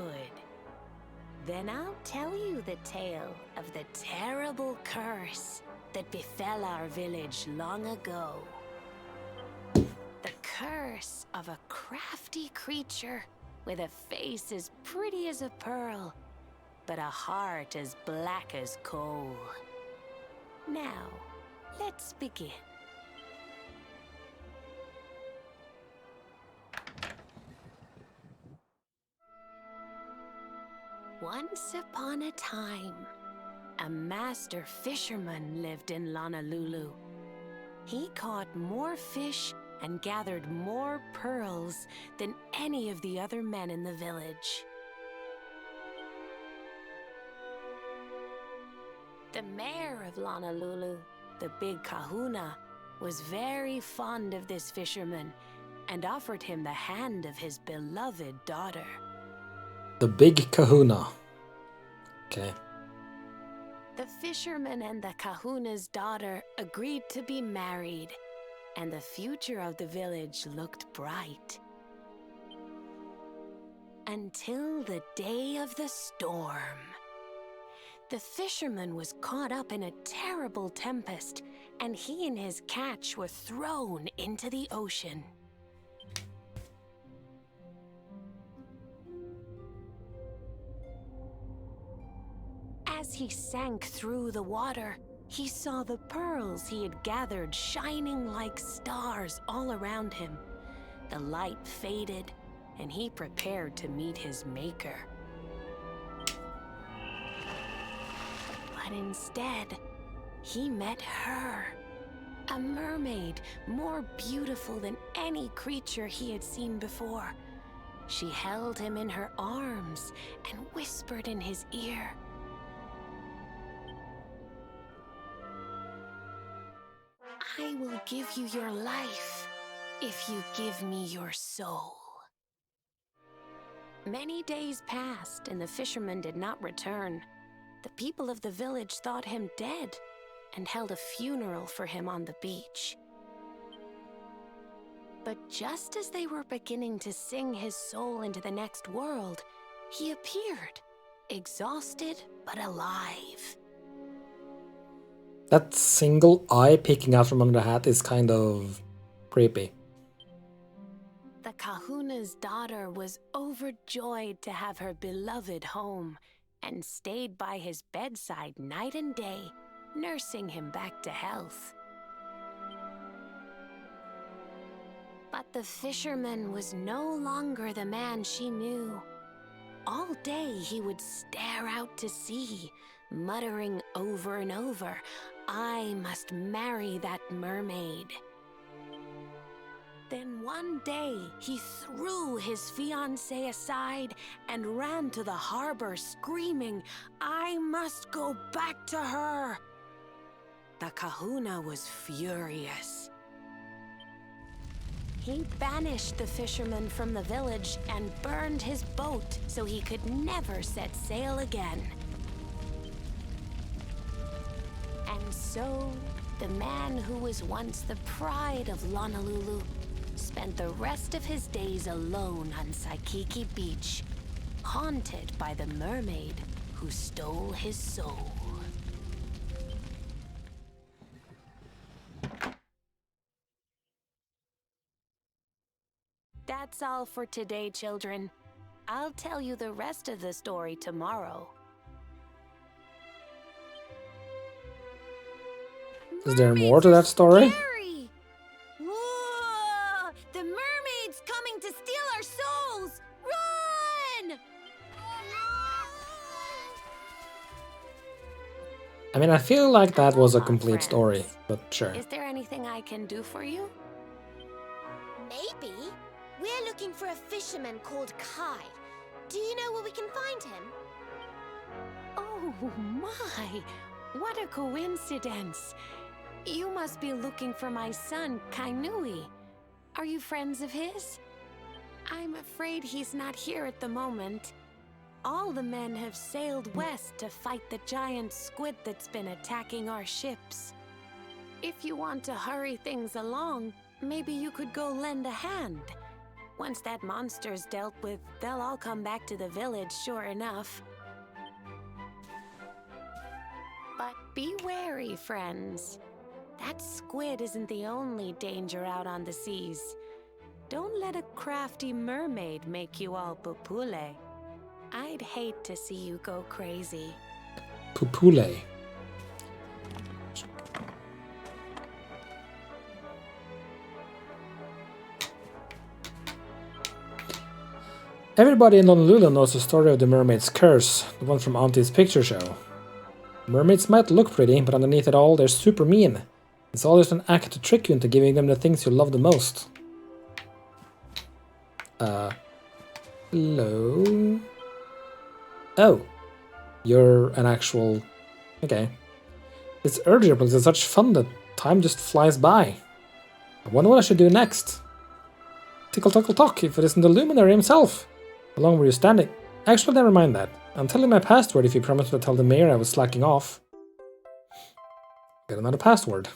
Then I'll tell you the tale of the terrible curse that befell our village long ago. The curse of a crafty creature with a face as pretty as a pearl, but a heart as black as coal. Now, let's begin. Once upon a time, a master fisherman lived in Lonalulu. He caught more fish and gathered more pearls than any of the other men in the village. The mayor of Lonalulu, the big kahuna, was very fond of this fisherman and offered him the hand of his beloved daughter. The big kahuna. Okay. The fisherman and the kahuna's daughter agreed to be married, and the future of the village looked bright. Until the day of the storm. The fisherman was caught up in a terrible tempest, and he and his catch were thrown into the ocean. As he sank through the water, he saw the pearls he had gathered shining like stars all around him. The light faded, and he prepared to meet his maker. But instead, he met her. A mermaid more beautiful than any creature he had seen before. She held him in her arms and whispered in his ear, "I will give you your life if you give me your soul. Many days passed and the fisherman did not return. The people of the village thought him dead and held a funeral for him on the beach. But just as they were beginning to sing his soul into the next world, he appeared, exhausted but alive. That single eye peeking out from under the hat is kind of creepy. The kahuna's daughter was overjoyed to have her beloved home and stayed by his bedside night and day, nursing him back to health. But the fisherman was no longer the man she knew. All day he would stare out to sea, muttering over and over, "I must marry that mermaid." Then one day he threw his fiancée aside and ran to the harbor screaming, "I must go back to her." The kahuna was furious. He banished the fisherman from the village and burned his boat so he could never set sail again. And so, the man who was once the pride of Lonalulu spent the rest of his days alone on Saikiki Beach, haunted by the mermaid who stole his soul. That's all for today, children. I'll tell you the rest of the story tomorrow. Is there more to that story? Scary! Whoa! The mermaid's coming to steal our souls! Run! I mean, I feel like that was a Come on, complete friends. story, but sure. Is there anything I can do for you? Maybe. We're looking for a fisherman called Kai. Do you know where we can find him? Oh my! What a coincidence! You must be looking for my son, Kainui. Are you friends of his? I'm afraid he's not here at the moment. All the men have sailed west to fight the giant squid that's been attacking our ships. If you want to hurry things along, maybe you could go lend a hand. Once that monster's dealt with, they'll all come back to the village, sure enough. But be wary, friends. That squid isn't the only danger out on the seas. Don't let a crafty mermaid make you all pupule. I'd hate to see you go crazy. Pupule. Everybody in Lonalulu knows the story of the mermaid's curse, the one from Auntie's picture show. Mermaids might look pretty, but underneath it all, they're super mean. It's all just an act to trick you into giving them the things you love the most. Hello? Oh. You're an actual... Okay. It's earlier because it's such fun that time just flies by. I wonder what I should do next. Tickle Tockle Talk, if it isn't the Luminary himself. How long were you standing? Actually, never mind that. I'm telling my password if you promise to tell the mayor I was slacking off. Get another password.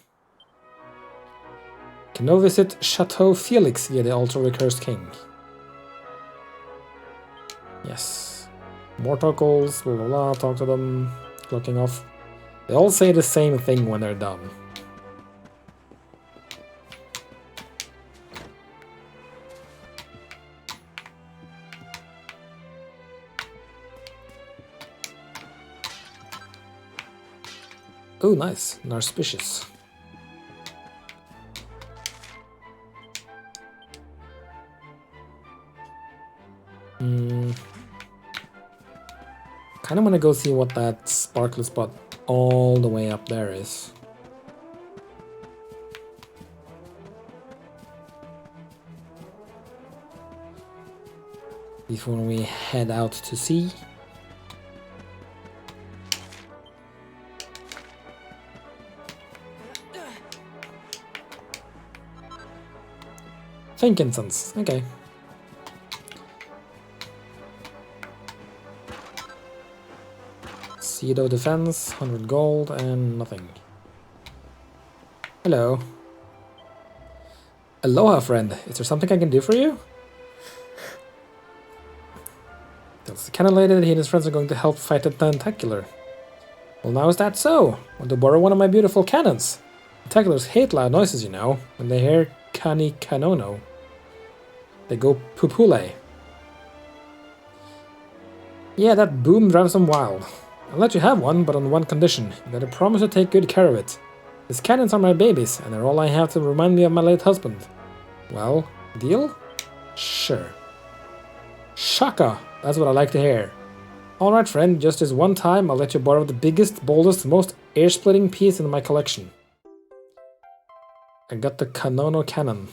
Can now visit Chateau Felix via the altar of the Cursed King. Yes. More toggles, blah blah blah, talk to them, clocking off. They all say the same thing when they're done. Oh, nice. Narspicious. Kinda wanna go see what that sparkly spot all the way up there is. Before we head out to sea. Think incense. Okay. Pseudo defense, 100 gold, and nothing. Hello. Aloha, friend. Is there something I can do for you? Tells the cannon lady that he and his friends are going to help fight the tentacular. Well, now is that so? Want to borrow one of my beautiful cannons? Tentaculars hate loud noises, you know. When they hear kani kanono, they go pupule. Yeah, that boom drives them wild. I'll let you have one, but on one condition. You gotta promise to take good care of it. These cannons are my babies, and they're all I have to remind me of my late husband. Well, deal? Sure. Shaka! That's what I like to hear. Alright, friend, just this one time, I'll let you borrow the biggest, boldest, most air-splitting piece in my collection. I got the Kanono cannon.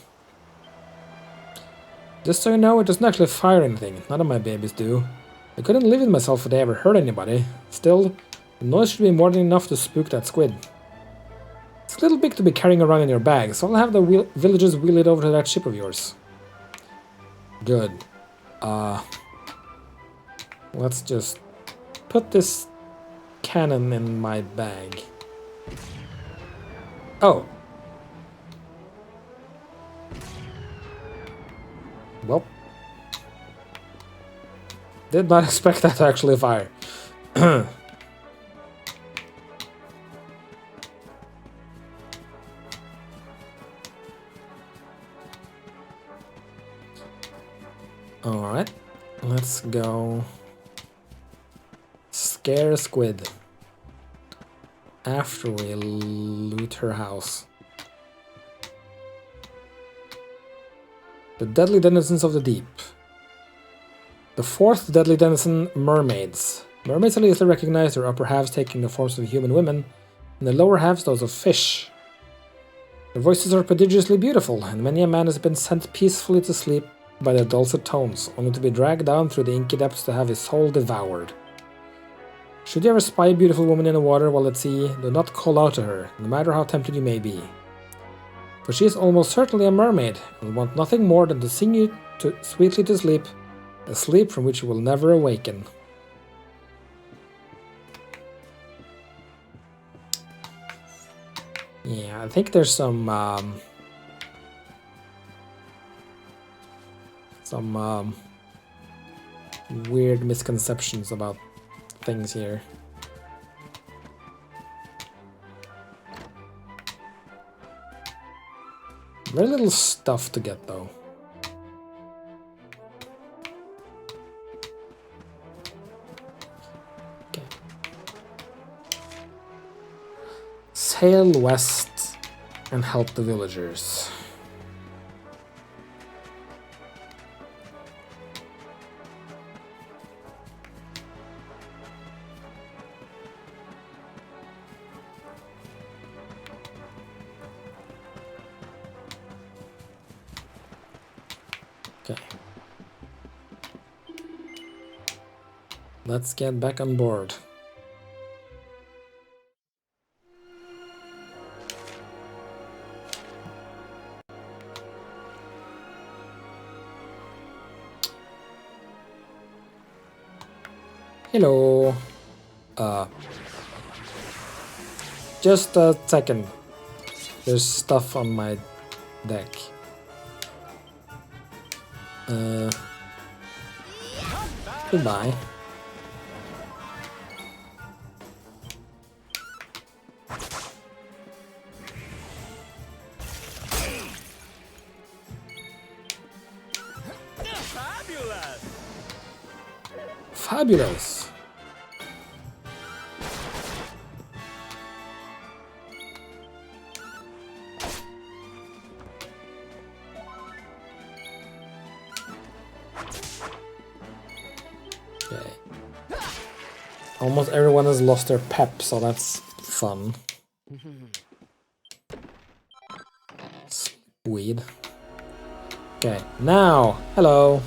Just so you know, it doesn't actually fire anything. None of my babies do. I couldn't live with myself if they ever hurt anybody. Still, the noise should be more than enough to spook that squid. It's a little big to be carrying around in your bag, so I'll have the villagers wheel it over to that ship of yours. Good. Let's just put this cannon in my bag. Oh. Well. Did not expect that to actually fire. Alright, let's go scare a squid after we loot her house. The deadly denizens of the deep. The fourth deadly denizen, mermaids. Mermaids are easily recognized, their upper halves taking the forms of human women, and the lower halves those of fish. Their voices are prodigiously beautiful, and many a man has been sent peacefully to sleep by their dulcet tones, only to be dragged down through the inky depths to have his soul devoured. Should you ever spy a beautiful woman in the water while at sea, do not call out to her, no matter how tempted you may be. For she is almost certainly a mermaid, and will want nothing more than to sing you sweetly to sleep, a sleep from which you will never awaken. Yeah, I think there's some weird misconceptions about things here. Very little stuff to get though. Okay. Sail west and help the villagers. Okay. Let's get back on board. Hello. Just a second. There's stuff on my deck. Goodbye. Fabulous! Fabulous. Okay. Almost everyone has lost their pep, so that's fun. Weed. Okay, now, hello.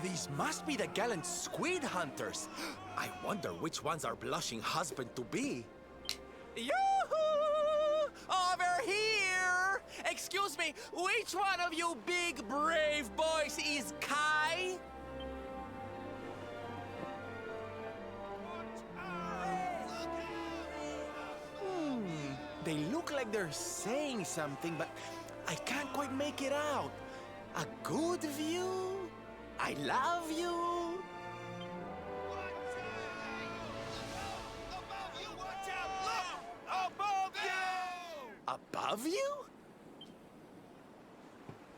These must be the gallant squid hunters. I wonder which one's our blushing husband to be. Yoo-hoo! Over here! Excuse me, which one of you big brave boys is Kai? They look like they're saying something, but I can't quite make it out. A good view? I love you? Above you?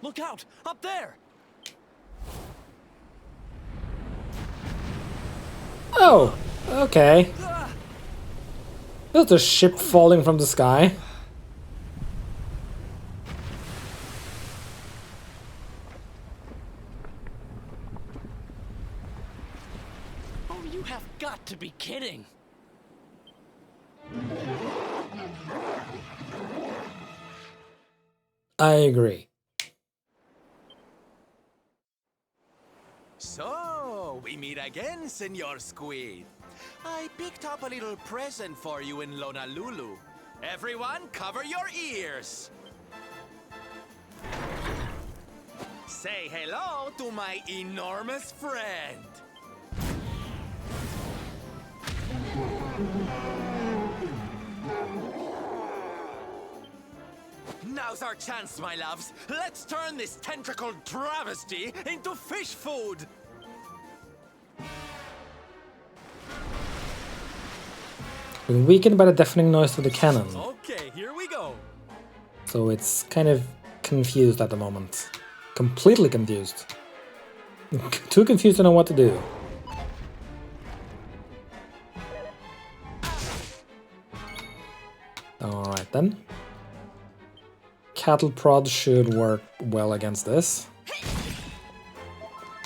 Look out! Up there! Oh, okay. There's a ship falling from the sky. Oh, you have got to be kidding. I agree. So, we meet again, Senor Squid. I picked up a little present for you in Lonalulu. Everyone, cover your ears. Say hello to my enormous friend. Now's our chance, my loves. Let's turn this tentacled travesty into fish food. Been weakened by the deafening noise of the cannon. Okay, here we go. So it's kind of confused at the moment. Completely confused. Too confused to know what to do. Alright then. Cattle prod should work well against this.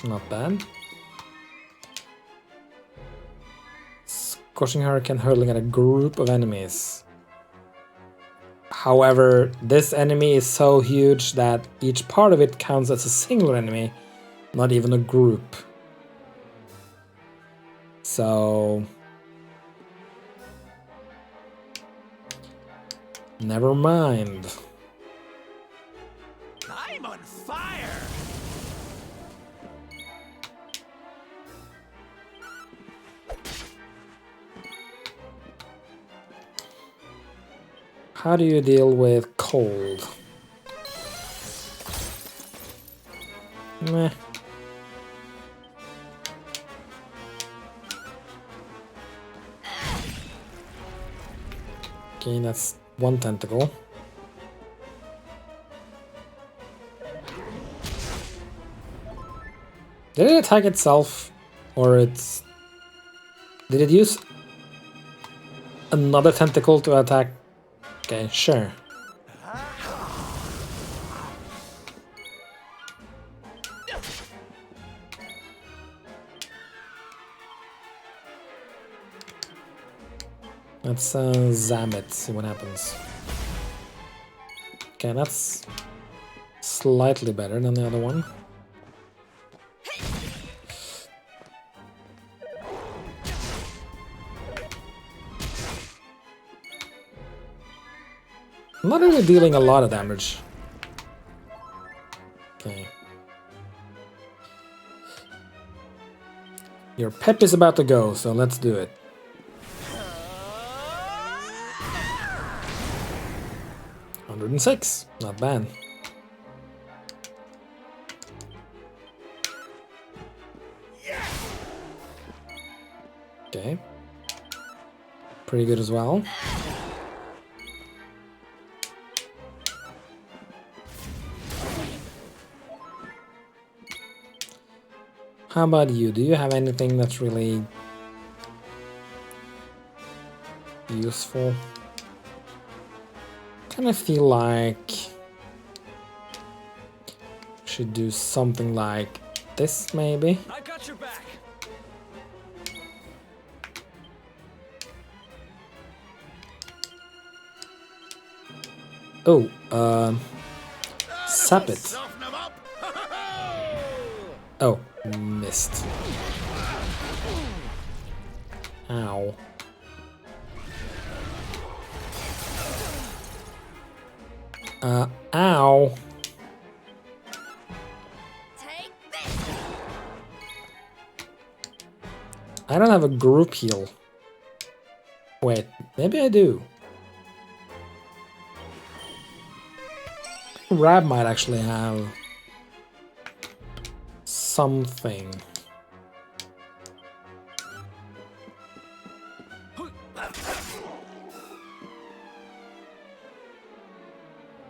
Not bad. Scorching Hurricane hurling at a group of enemies. However, this enemy is so huge that each part of it counts as a single enemy, not even a group. So... never mind. I'm on fire! How do you deal with cold? Meh. Okay, that's one tentacle. Did it attack itself? Or it's... did it use another tentacle to attack? Okay, sure. Let's zam it, see what happens. Okay, that's slightly better than the other one. I'm not really dealing a lot of damage. Okay. Your pep is about to go, so let's do it. $106, not bad. Okay. Pretty good as well. How about you? Do you have anything that's really useful? Kind of feel like should do something like this, maybe. I got your back. Oh, sap it. Oh, Missed. Ow. Ow. Take this. I don't have a group heal. Wait, maybe I do. Rab might actually have something.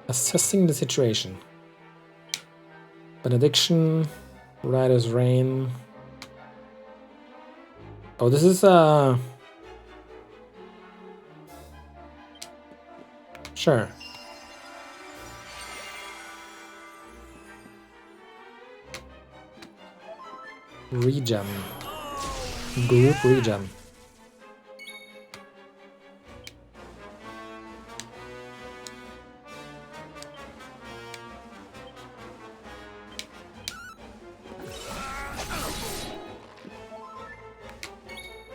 Assessing the situation. Benediction, Rider's Reign. Oh, this is sure. Regen. Group regen.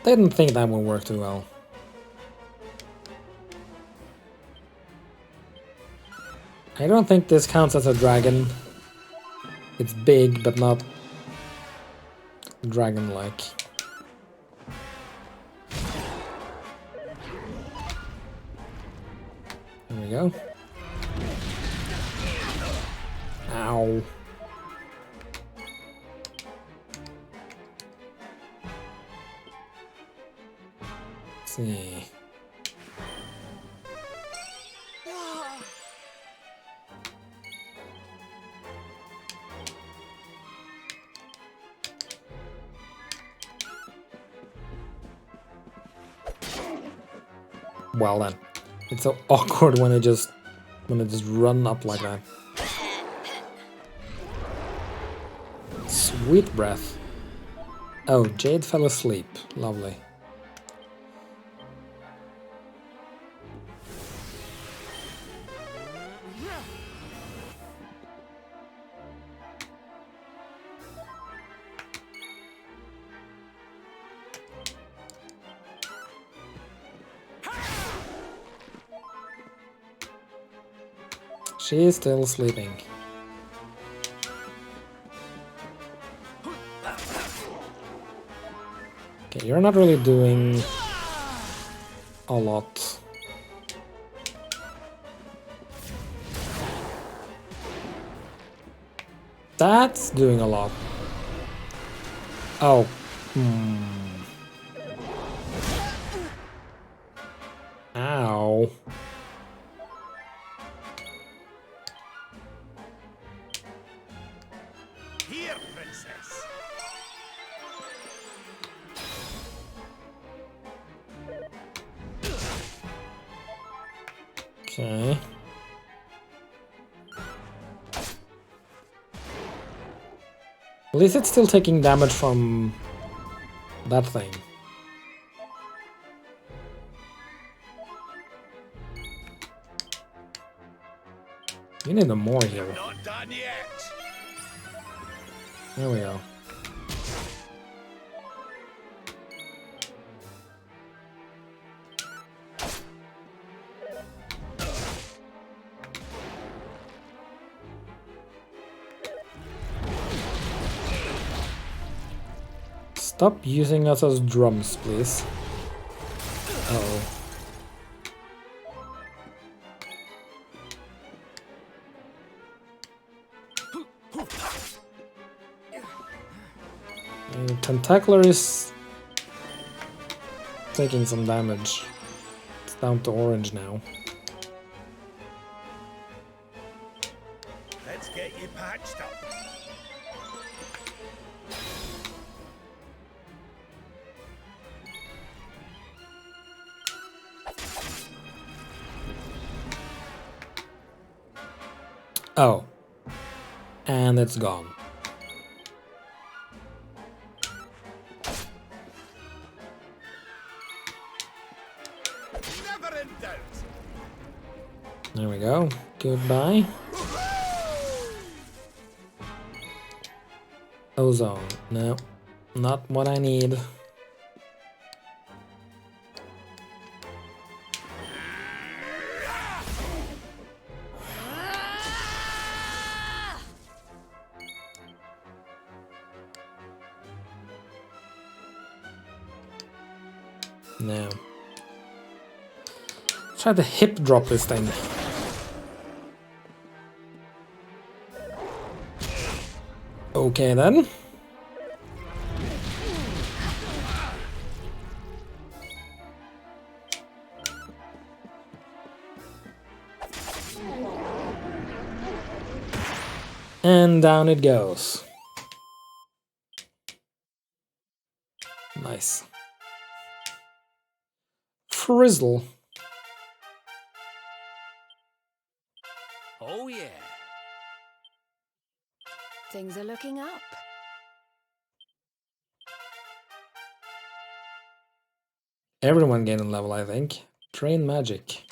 Didn't think that would work too well. I don't think this counts as a dragon. It's big, but not dragon-like. There we go. Ow. Let's see. Well then, it's so awkward when it just run up like that. Sweet breath. Oh, Jade fell asleep. Lovely. She is still sleeping. Okay, you're not really doing a lot. That's doing a lot. Oh. Ow. Here, princess. Okay. At least it's still taking damage from that thing. You need a more here. Not done yet. There we go. Stop using us as drums, please. Uh-oh. And Tentacular is taking some damage. It's down to orange now. Let's get you patched up. Oh. And it's gone. Never in doubt. There we go. Goodbye. Ozone. No, not what I need. No. Try to hip drop this thing. Okay then. And down it goes. Nice. Frizzle. Oh yeah. Things are looking up. Everyone gained a level, I think. Train magic.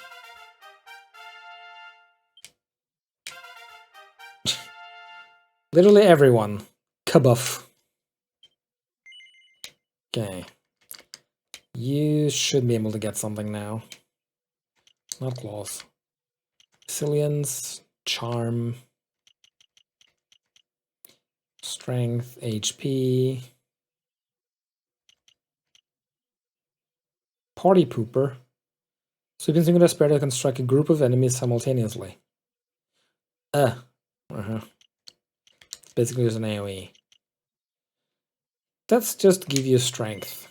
Literally everyone. Kabuff. Okay. You should be able to get something now. Not claws. Resilience, charm, strength, HP. Party pooper. Sweeping singular spear that can strike a group of enemies simultaneously. Basically just an AoE. Let's just give you strength.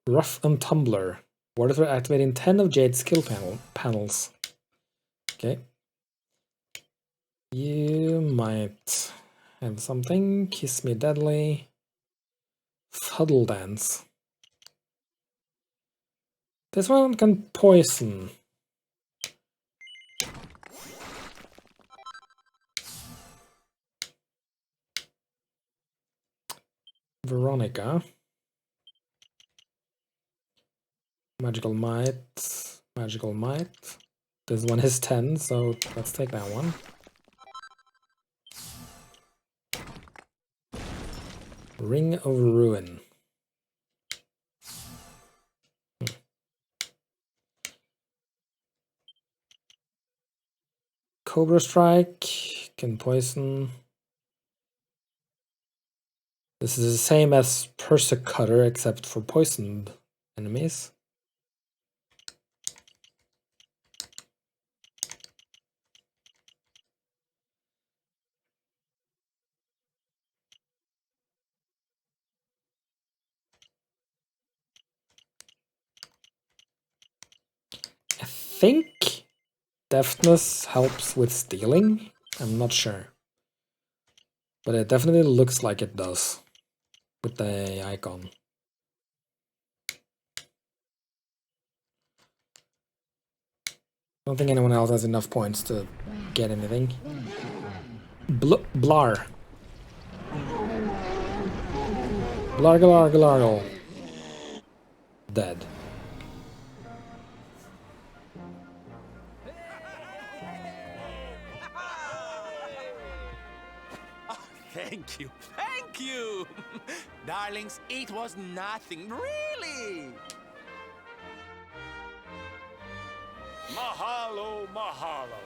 Rough and Tumbler. Warded for activating 10 of Jade's skill panels. Okay. You might have something. Kiss Me Deadly. Fuddle Dance. This one can poison. Veronica. Magical Might. Magical Might. This one is 10, so let's take that one. Ring of Ruin. Cobra Strike can poison. This is the same as Persecutor except for poisoned enemies. I think Deftness helps with stealing. I'm not sure. But it definitely looks like it does with the icon. I don't think anyone else has enough points to get anything. Blar. Blargalargalargal. Dead. Thank you, thank you! Darlings, it was nothing, really! Mahalo, mahalo.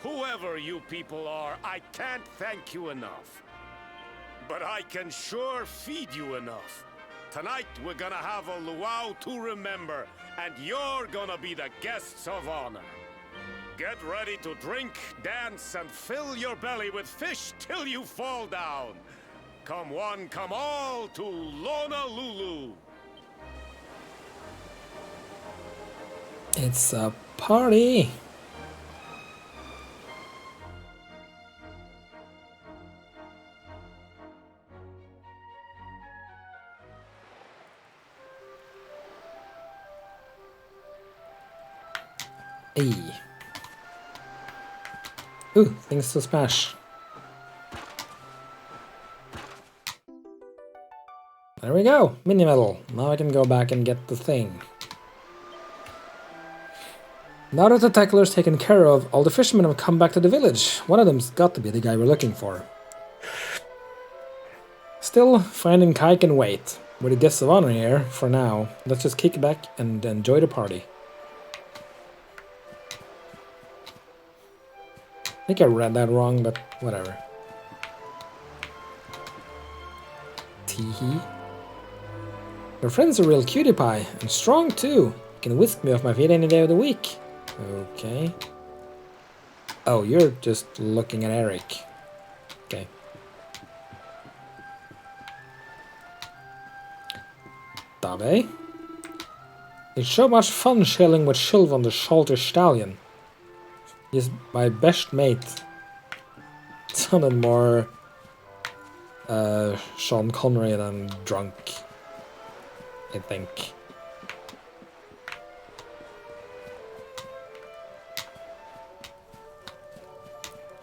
Whoever you people are, I can't thank you enough. But I can sure feed you enough. Tonight we're gonna have a luau to remember, and you're gonna be the guests of honor. Get ready to drink, dance, and fill your belly with fish till you fall down. Come one, come all to Lonalulu. It's a party! Hey. Ooh, things to smash. There we go, mini medal. Now I can go back and get the thing. Now that the tackler's taken care of, all the fishermen have come back to the village. One of them's got to be the guy we're looking for. Still, finding Kai can wait. With the guests of honor here, for now, let's just kick back and enjoy the party. I think I read that wrong, but whatever. Teehee. Your friend's a real cutie pie, and strong too. You can whisk me off my feet any day of the week. Okay. Oh, you're just looking at Eric. Okay. Dave? It's so much fun chilling with Sylvan the Shalter Stallion. He's my best mate. It sounded more Sean Connery than drunk, I think.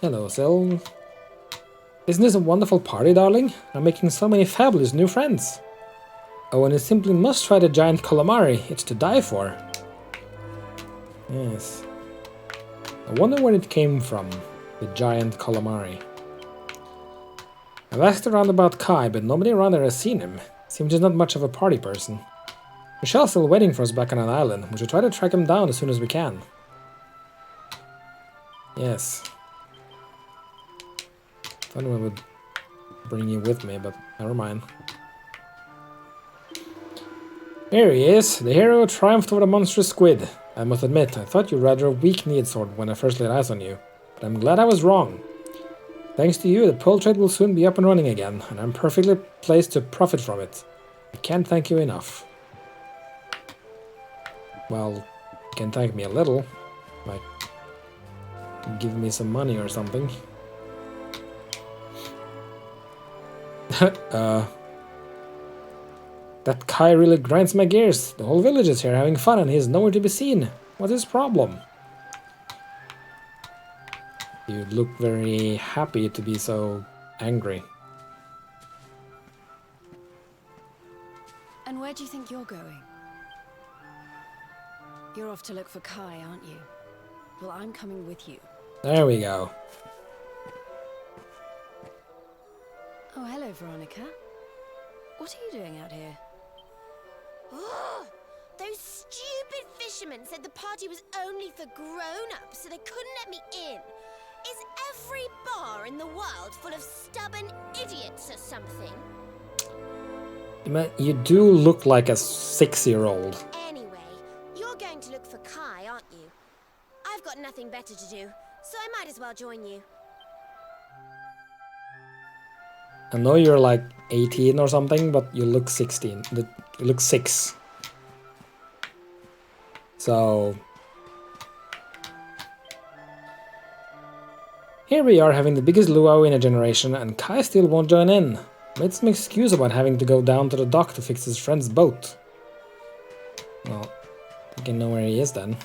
Hello, Syl. Isn't this a wonderful party, darling? I'm making so many fabulous new friends. Oh, and you simply must try the giant calamari. It's to die for. Yes. I wonder where it came from, the giant calamari. I've asked around about Kai, but nobody around there has seen him. Seems he's not much of a party person. Michelle's still waiting for us back on an island. We should try to track him down as soon as we can. Yes. Thought I would bring you with me, but never mind. Here he is, the hero triumphed over the monstrous squid. I must admit, I thought you were rather a weak-kneed sort when I first laid eyes on you, but I'm glad I was wrong. Thanks to you, the pearl trade will soon be up and running again, and I'm perfectly placed to profit from it. I can't thank you enough. Well, you can thank me a little, like give me some money or something. That Kai really grinds my gears. The whole village is here having fun and he's nowhere to be seen. What's his problem? You look very happy to be so angry. And where do you think you're going? You're off to look for Kai, aren't you? Well, I'm coming with you. There we go. Oh, hello, Veronica. What are you doing out here? Ugh, those stupid fishermen said the party was only for grown-ups, so they couldn't let me in. Is every bar in the world full of stubborn idiots or something? You do look like a 6-year-old. Anyway, you're going to look for Kai, aren't you? I've got nothing better to do, so I might as well join you. I know you're like 18 or something, but you look 16. You look 6. So... here we are having the biggest luau in a generation, and Kai still won't join in. Made some excuse about having to go down to the dock to fix his friend's boat. Well, you can know where he is then.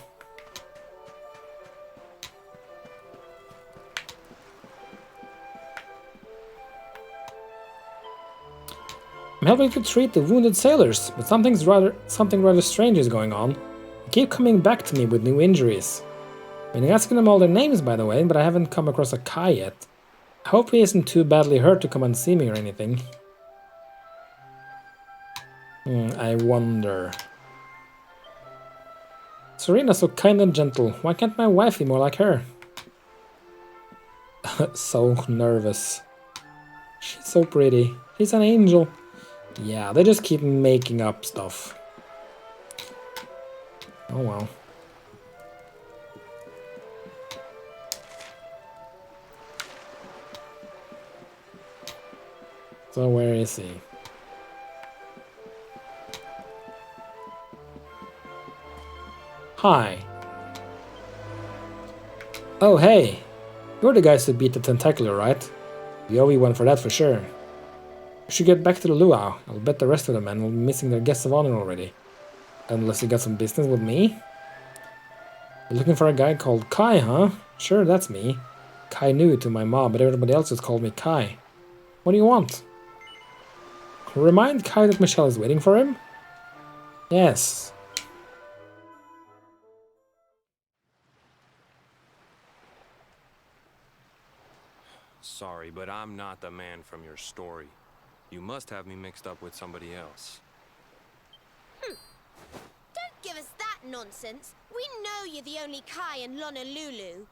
I'm helping to treat the wounded sailors, but something rather strange is going on. They keep coming back to me with new injuries. I've been asking them all their names, by the way, but I haven't come across a Kai yet. I hope he isn't too badly hurt to come and see me or anything. I wonder. Serena's so kind and gentle. Why can't my wife be more like her? So nervous. She's so pretty. She's an angel. Yeah, they just keep making up stuff. Oh well. So where is he? Hi. Oh hey, you're the guys who beat the tentacular, right? We owe you one for that for sure. We should get back to the luau. I'll bet the rest of the men will be missing their guests of honor already. Unless you got some business with me? You're looking for a guy called Kai, huh? Sure, that's me. Kai knew to my mom, but everybody else just called me Kai. What do you want? Remind Kai that Michelle is waiting for him? Yes. sorry, but I'm not the man from your story. You must have me mixed up with somebody else. Don't give us that nonsense. We know you're the only Kai in Lonalulu.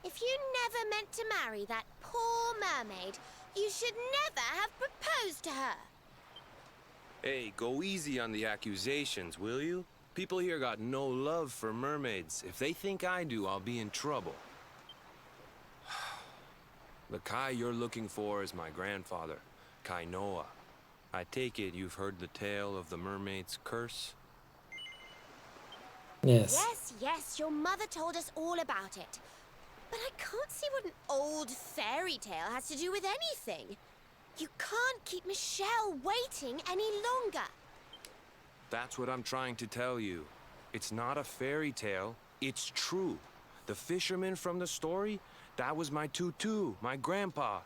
If you never meant to marry that poor mermaid, you should never have proposed to her. Hey, go easy on the accusations, will you? People here got no love for mermaids. If they think I do, I'll be in trouble. The Kai you're looking for is my grandfather, Kainoa. I take it you've heard the tale of the mermaid's curse? Yes. Yes, your mother told us all about it. But I can't see what an old fairy tale has to do with anything. You can't keep Michelle waiting any longer. That's what I'm trying to tell you. It's not a fairy tale, it's true. The fisherman from the story, that was my tutu, my grandpa.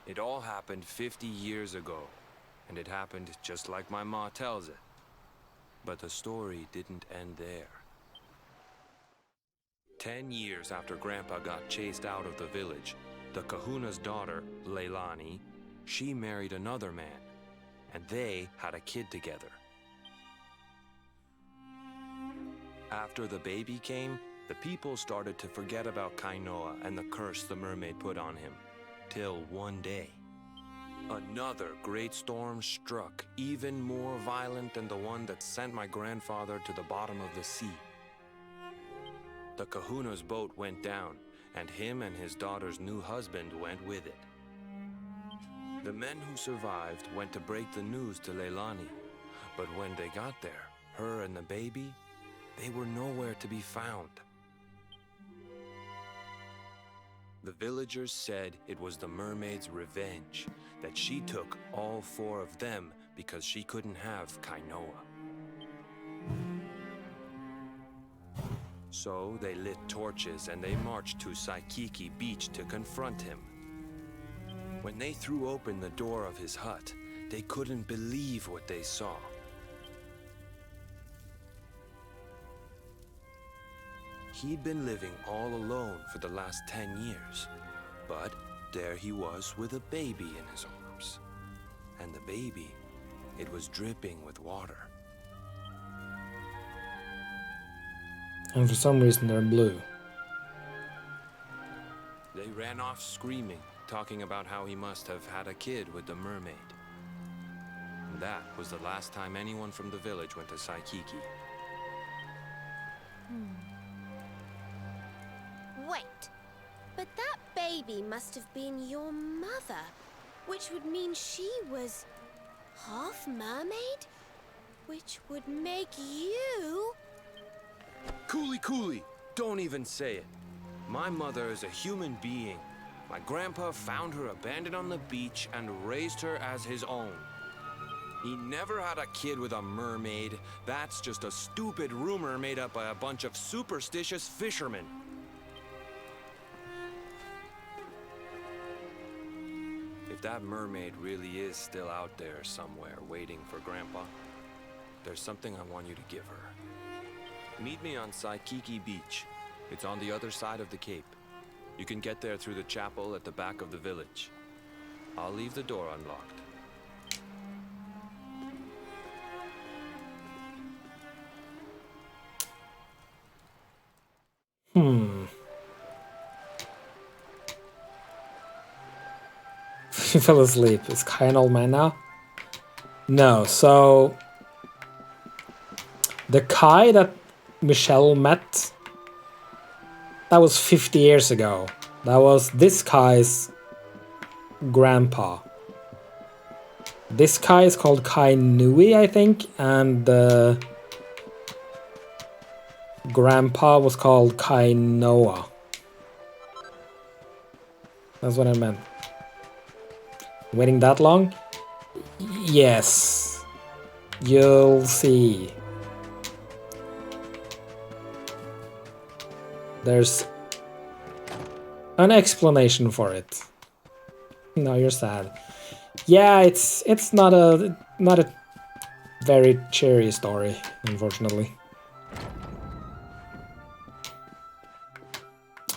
It all happened 50 years ago, and it happened just like my ma tells it. But the story didn't end there. 10 years after Grandpa got chased out of the village, the kahuna's daughter, Leilani, she married another man, and they had a kid together. After the baby came, the people started to forget about Kainoa and the curse the mermaid put on him, till one day, another great storm struck, even more violent than the one that sent my grandfather to the bottom of the sea. The kahuna's boat went down, and him and his daughter's new husband went with it. The men who survived went to break the news to Leilani, but when they got there, her and the baby, they were nowhere to be found. The villagers said it was the mermaid's revenge, that she took all 4 of them because she couldn't have Kainoa. So they lit torches and they marched to Saikiki Beach to confront him. When they threw open the door of his hut, they couldn't believe what they saw. He'd been living all alone for the last 10 years, but there he was with a baby in his arms. And the baby, it was dripping with water. And for some reason they're blue. They ran off screaming, talking about how he must have had a kid with the mermaid. And that was the last time anyone from the village went to Saikiki. Wait, but that baby must have been your mother, which would mean she was half mermaid, which would make you... Cooley, don't even say it. My mother is a human being. My grandpa found her abandoned on the beach and raised her as his own. He never had a kid with a mermaid. That's just a stupid rumor made up by a bunch of superstitious fishermen. If that mermaid really is still out there somewhere waiting for Grandpa, there's something I want you to give her. Meet me on Saikiki Beach. It's on the other side of the cape. You can get there through the chapel at the back of the village. I'll leave the door unlocked. He fell asleep. Is Kai an old man now? No, so... The Kai that Michelle met, that was 50 years ago. That was this Kai's grandpa. This Kai is called Kai Nui, I think, and the grandpa was called Kai Noah. That's what I meant. Waiting that long? Yes. You'll see. There's an explanation for it. No, you're sad. Yeah, it's not a very cheery story, unfortunately.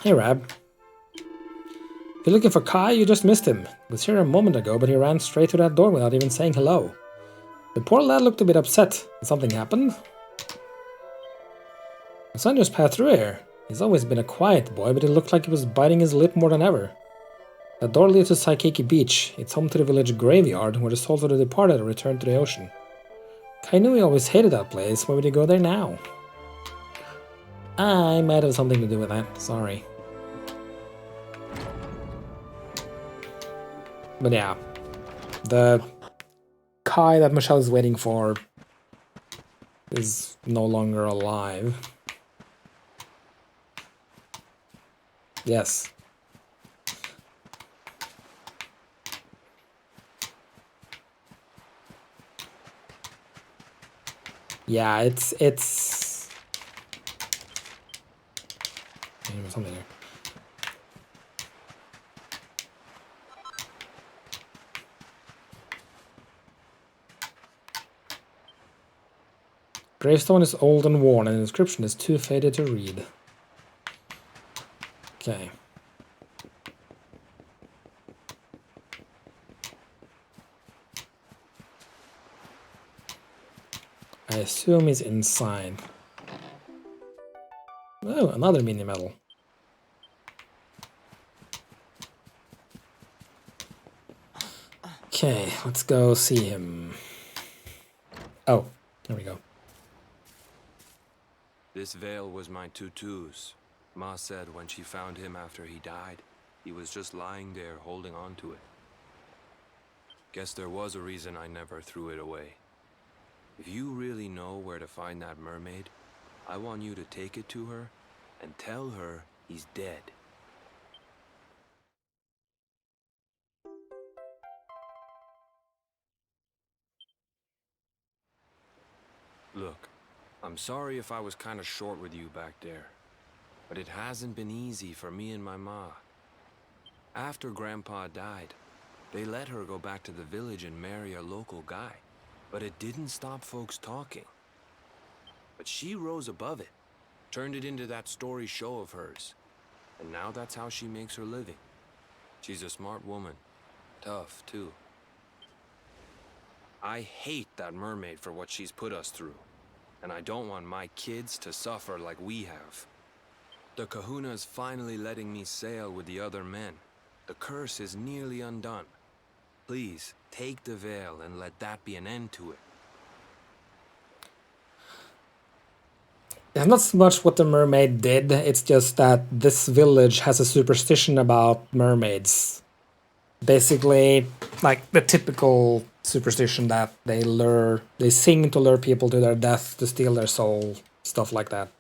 Hey, Rab. If you're looking for Kai, you just missed him. He was here a moment ago, but he ran straight through that door without even saying hello. The poor lad looked a bit upset. Did something happen? My son just passed through here. He's always been a quiet boy, but it looked like he was biting his lip more than ever. The door leads to Saikiki Beach. It's home to the village graveyard, where the souls of the departed are returned to the ocean. Kainui always hated that place. Why would he go there now? I might have something to do with that. Sorry. But yeah, the Kai that Michelle is waiting for is no longer alive. Yes. Yeah, it's something here. Gravestone is old and worn, and the inscription is too faded to read. Okay. I assume he's inside. Oh, another mini medal. Okay, let's go see him. Oh, there we go. This veil was my tutu's. Ma said when she found him after he died, he was just lying there holding on to it. Guess there was a reason I never threw it away. If you really know where to find that mermaid, I want you to take it to her and tell her he's dead. Look, I'm sorry if I was kind of short with you back there, but it hasn't been easy for me and my ma. After Grandpa died, they let her go back to the village and marry a local guy, but it didn't stop folks talking. But she rose above it, turned it into that story show of hers, and now that's how she makes her living. She's a smart woman, tough too. I hate that mermaid for what she's put us through, and I don't want my kids to suffer like we have. The Kahuna's finally letting me sail with the other men. The curse is nearly undone. Please, take the veil and let that be an end to it. It's not so much what the mermaid did, it's just that this village has a superstition about mermaids. Basically, like the typical superstition that they sing to lure people to their death, to steal their soul, stuff like that.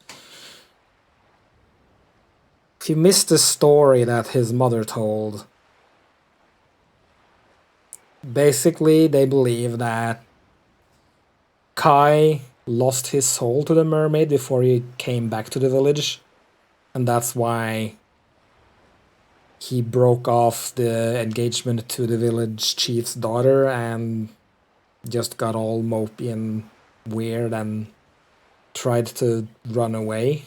If you missed the story that his mother told, basically they believe that Kai lost his soul to the mermaid before he came back to the village, and that's why he broke off the engagement to the village chief's daughter and just got all mopey and weird and tried to run away.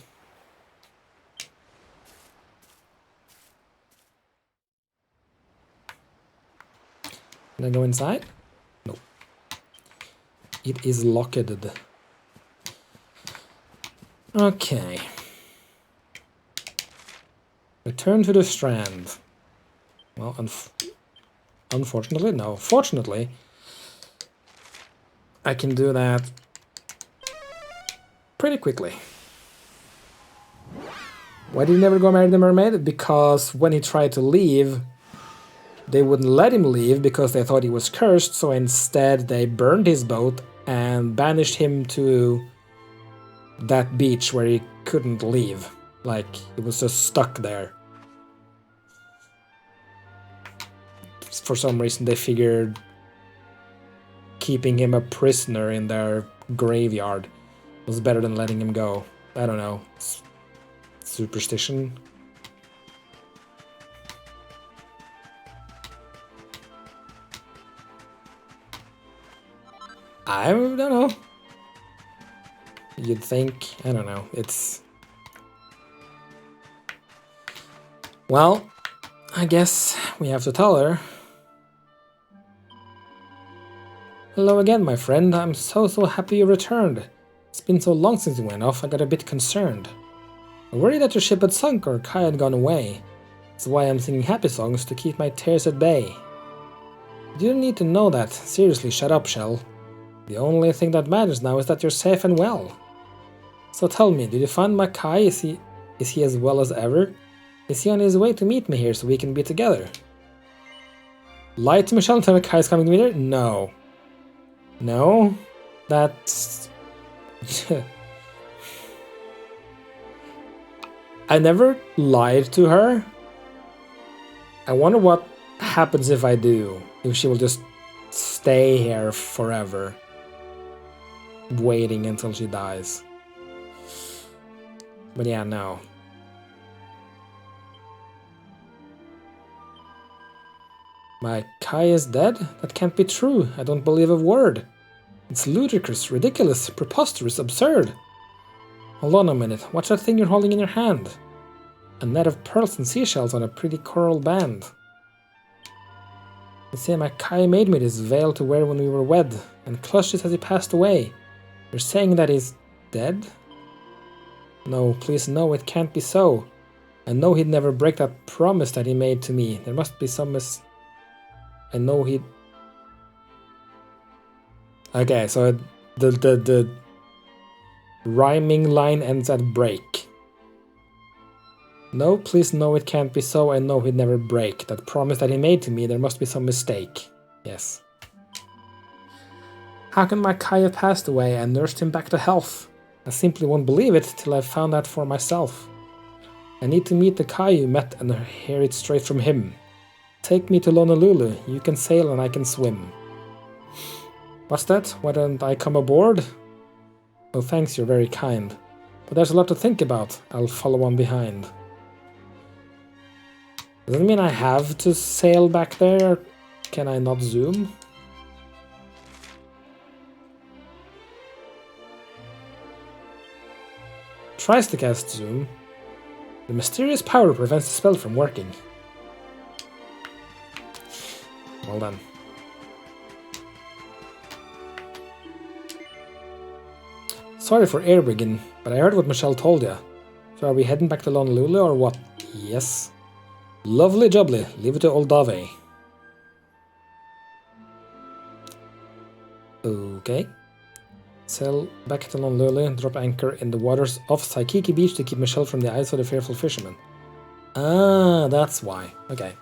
Can I go inside? No. It is locked. Okay. Return to the strand. Well, unfortunately, no. Fortunately, I can do that pretty quickly. Why did he never go marry the mermaid? Because when he tried to leave, they wouldn't let him leave because they thought he was cursed, so instead they burned his boat and banished him to that beach where he couldn't leave. Like, he was just stuck there. For some reason they figured keeping him a prisoner in their graveyard was better than letting him go. I don't know. Superstition? I don't know. You'd think, I don't know, it's... Well, I guess we have to tell her. Hello again, my friend. I'm so happy you returned. It's been so long since you went off, I got a bit concerned. I worried that your ship had sunk or Kai had gone away. That's why I'm singing happy songs to keep my tears at bay. You don't need to know that. Seriously, shut up, Shell. The only thing that matters now is that you're safe and well. So tell me, did you find my Kai? Is he as well as ever? Is he on his way to meet me here so we can be together? Lie to Michelle and tell me Kai's coming to meet her? No. No? That's... I never lied to her. I wonder what happens if I do. If she will just stay here forever. Waiting until she dies. But yeah, no. My Kai is dead? That can't be true. I don't believe a word. It's ludicrous, ridiculous, preposterous, absurd. Hold on a minute. What's that thing you're holding in your hand? A net of pearls and seashells on a pretty coral band. You see, my Kai made me this veil to wear when we were wed, and clutched it as he passed away. You're saying that he's dead? No, please no, it can't be so. I know he'd never break that promise that he made to me. There must be some I know he'd... Okay, so the rhyming line ends at break. No, please no, it can't be so. I know he'd never break that promise that he made to me. There must be some mistake. Yes. How can my Kai have passed away and nursed him back to health? I simply won't believe it till I've found out for myself. I need to meet the Kai you met and hear it straight from him. Take me to Lonalulu. You can sail and I can swim. What's that? Why don't I come aboard? Oh, thanks, you're very kind. But there's a lot to think about. I'll follow on behind. Does that mean I have to sail back there? Can I not zoom? Tries to cast zoom. The mysterious power prevents the spell from working. Well done. Sorry for airbrigging, but I heard what Michelle told ya. So are we heading back to Lonalulu or what? Yes. Lovely jubbly, leave it to old Dave. Okay. Sail back to Lonalulu and drop anchor in the waters off Saikiki Beach to keep Michelle from the eyes of the fearful fishermen. Ah, that's why. Okay.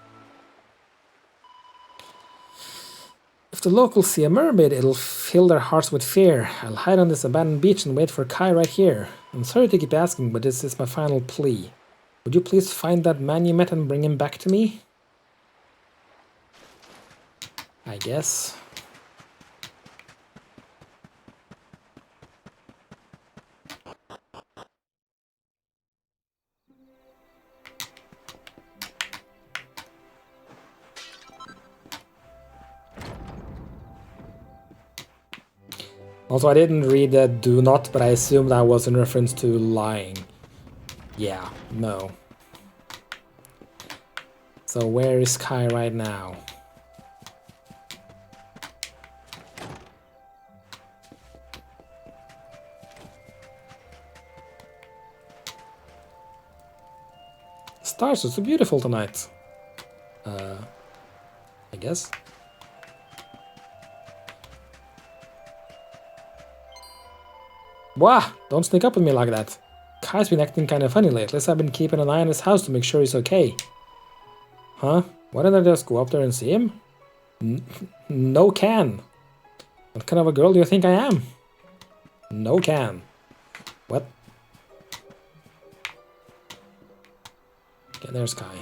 If the locals see a mermaid, it'll fill their hearts with fear. I'll hide on this abandoned beach and wait for Kai right here. I'm sorry to keep asking, but this is my final plea. Would you please find that man you met and bring him back to me? I guess. Also, I didn't read that do not, but I assumed that was in reference to lying. Yeah, no. So where is Kai right now? Stars are so beautiful tonight. I guess. Wah! Don't sneak up on me like that. Kai's been acting kinda funny lately, so I've been keeping an eye on his house to make sure he's okay. Huh? Why didn't I just go up there and see him? No can. What kind of a girl do you think I am? No can. What? Okay, there's Kai.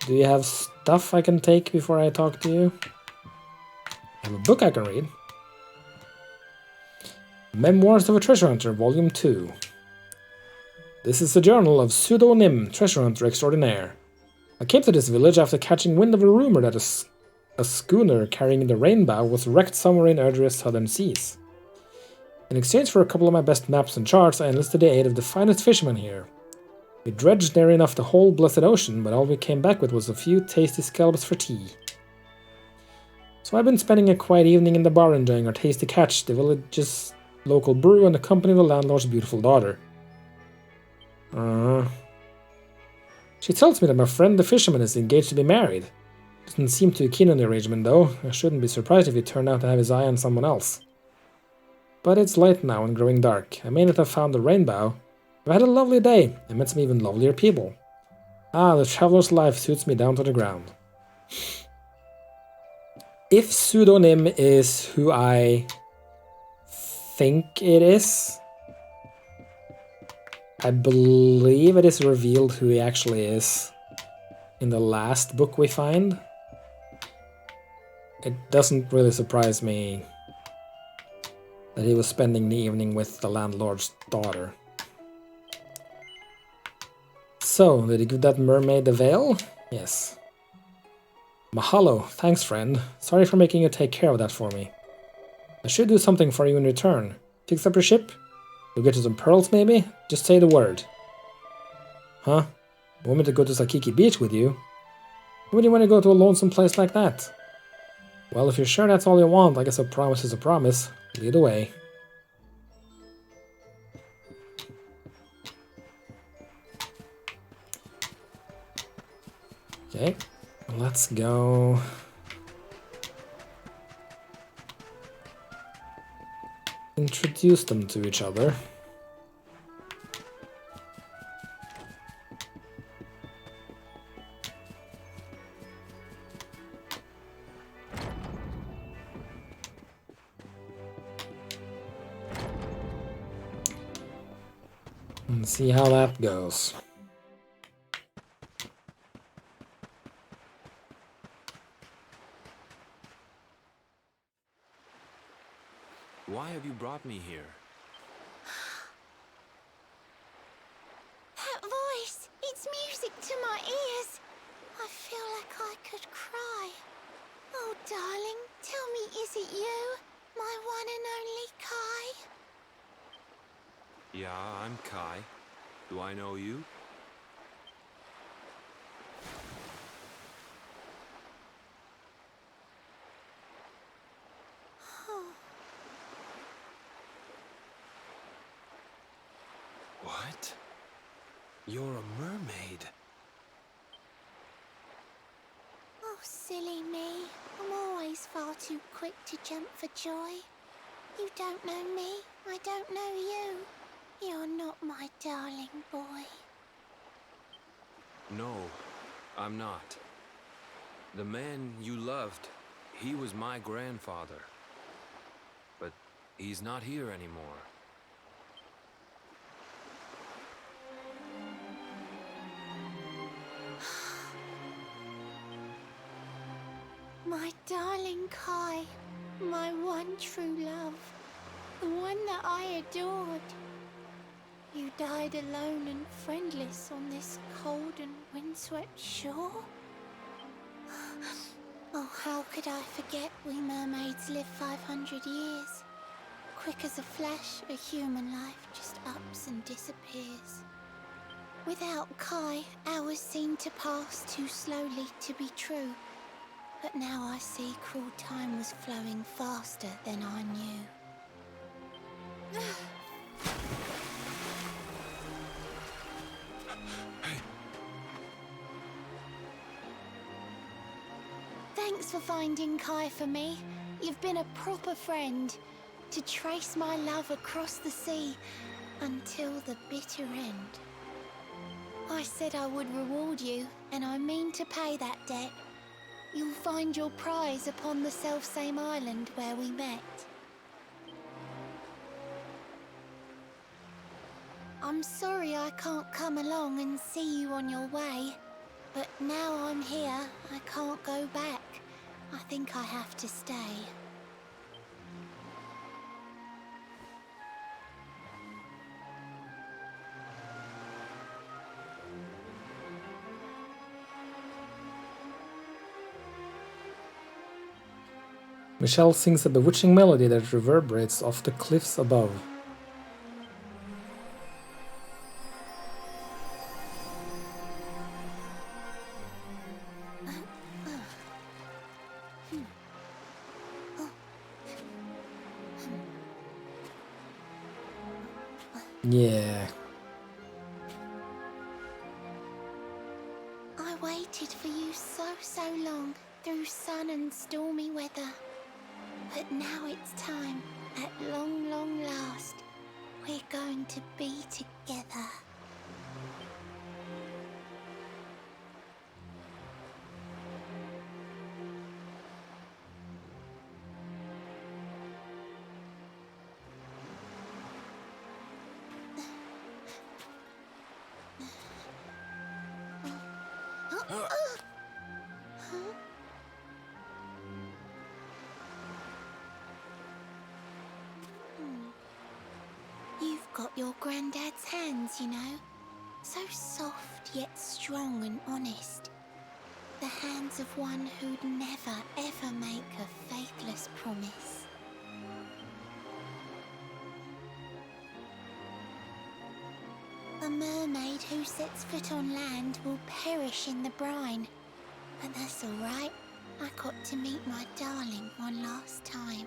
Do you have stuff I can take before I talk to you? I have a book I can read. Memoirs of a Treasure Hunter, Volume 2. This is the journal of Pseudonym, Treasure Hunter Extraordinaire. I came to this village after catching wind of a rumor that a schooner carrying the rainbow was wrecked somewhere in Erdria's southern seas. In exchange for a couple of my best maps and charts, I enlisted the aid of the finest fishermen here. We dredged near enough the whole blessed ocean, but all we came back with was a few tasty scallops for tea. So I've been spending a quiet evening in the bar enjoying our tasty catch, the village's local brew, and the company of the landlord's beautiful daughter. She tells me that my friend the fisherman is engaged to be married. Doesn't seem too keen on the arrangement though. I shouldn't be surprised if he turned out to have his eye on someone else. But it's late now and growing dark. I may not have found the rainbow. I've had a lovely day and met some even lovelier people. Ah, the traveler's life suits me down to the ground. If pseudonym is who I think it is, I believe it is revealed who he actually is in the last book we find. It doesn't really surprise me that he was spending the evening with the landlord's daughter. So, did he give that mermaid the veil? Yes. Mahalo, thanks friend. Sorry for making you take care of that for me. I should do something for you in return. Fix up your ship? You'll get you some pearls maybe? Just say the word. Huh? Want me to go to Sakiki Beach with you? Why would you want to go to a lonesome place like that? Well, if you're sure that's all you want, I guess a promise is a promise. Lead the way. Okay, let's go. Introduce them to each other. And see how that goes. Why have you brought me here? That voice! It's music to my ears. I feel like I could cry. Oh, darling, tell me, is it you? My one and only Kai? Yeah, I'm Kai. Do I know you? What? You're a mermaid. Oh, silly me. I'm always far too quick to jump for joy. You don't know me, I don't know you. You're not my darling boy. No, I'm not. The man you loved, he was my grandfather. But he's not here anymore. My darling Kai, my one true love, the one that I adored. You died alone and friendless on this cold and windswept shore? Oh, how could I forget we mermaids live 500 years? Quick as a flash, a human life just ups and disappears. Without Kai, hours seem to pass too slowly to be true. But now I see cruel time was flowing faster than I knew. Thanks for finding Kai for me. You've been a proper friend. To trace my love across the sea until the bitter end. I said I would reward you, and I mean to pay that debt. You'll find your prize upon the selfsame island where we met. I'm sorry I can't come along and see you on your way. But now I'm here, I can't go back. I think I have to stay. Michelle sings a bewitching melody that reverberates off the cliffs above. Yeah. I waited for you so long, through sun and stormy weather. But now it's time, at long last, we're going to be together. You've got your granddad's hands, you know. So soft yet strong and honest. The hands of one who'd never ever make a faithless promise. A mermaid who sets foot on land will perish in the brine. But that's all right. I got to meet my darling one last time.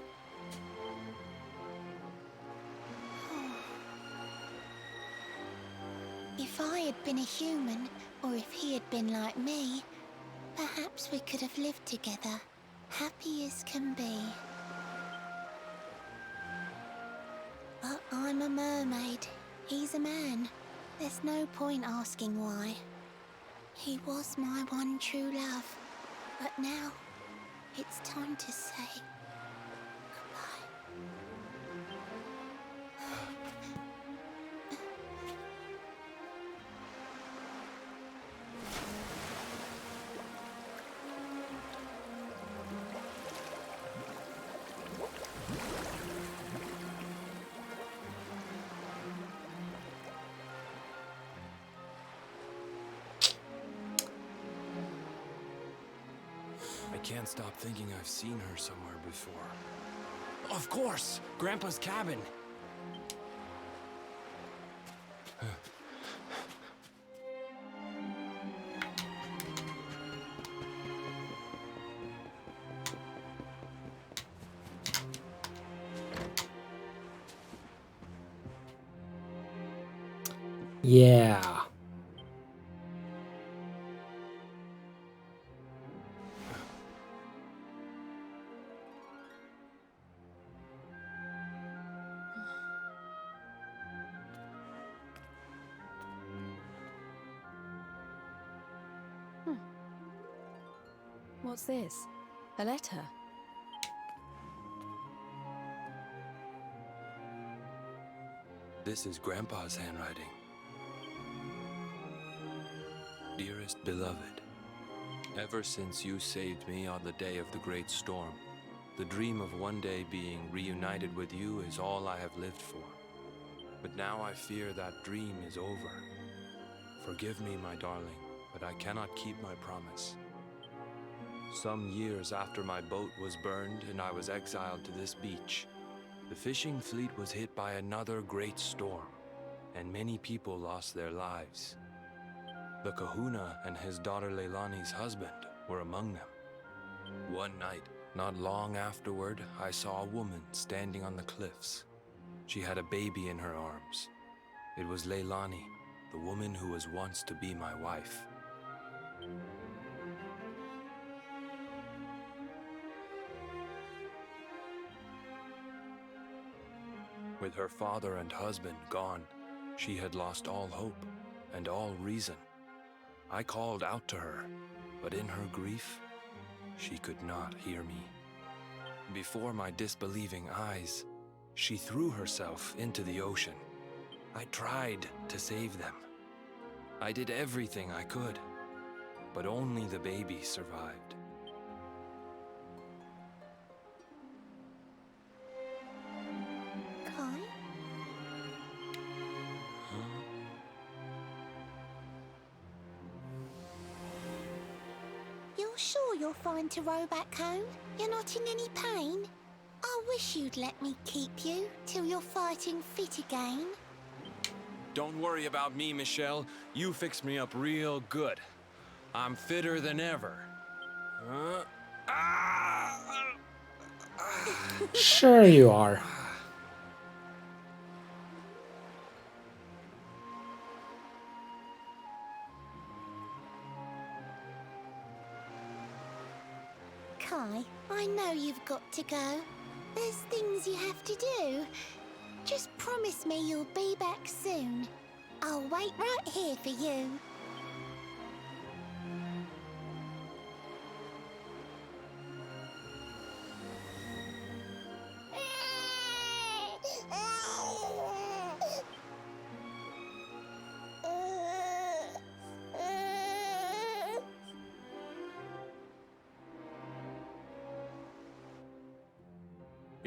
If I had been a human, or if he had been like me, perhaps we could have lived together, happy as can be. But I'm a mermaid. He's a man. There's no point asking why. He was my one true love. But now, it's time to say goodbye. I can't stop thinking I've seen her somewhere before. Of course! Grandpa's cabin! Yeah. What's this? A letter? This is Grandpa's handwriting. Dearest beloved, ever since you saved me on the day of the great storm, the dream of one day being reunited with you is all I have lived for. But now I fear that dream is over. Forgive me, my darling, but I cannot keep my promise. Some years after my boat was burned and I was exiled to this beach, the fishing fleet was hit by another great storm, and many people lost their lives. The kahuna and his daughter Leilani's husband were among them. One night, not long afterward, I saw a woman standing on the cliffs. She had a baby in her arms. It was Leilani, the woman who was once to be my wife. With her father and husband gone, she had lost all hope and all reason. I called out to her, but in her grief, she could not hear me. Before my disbelieving eyes, she threw herself into the ocean. I tried to save them. I did everything I could, but only the baby survived. Kai? You're sure you're fine to row back home? You're not in any pain? I wish you'd let me keep you till you're fighting fit again. Don't worry about me, Michelle. You fixed me up real good. I'm fitter than ever. Sure you are. Kai, I know you've got to go. There's things you have to do. Just promise me you'll be back soon. I'll wait right here for you.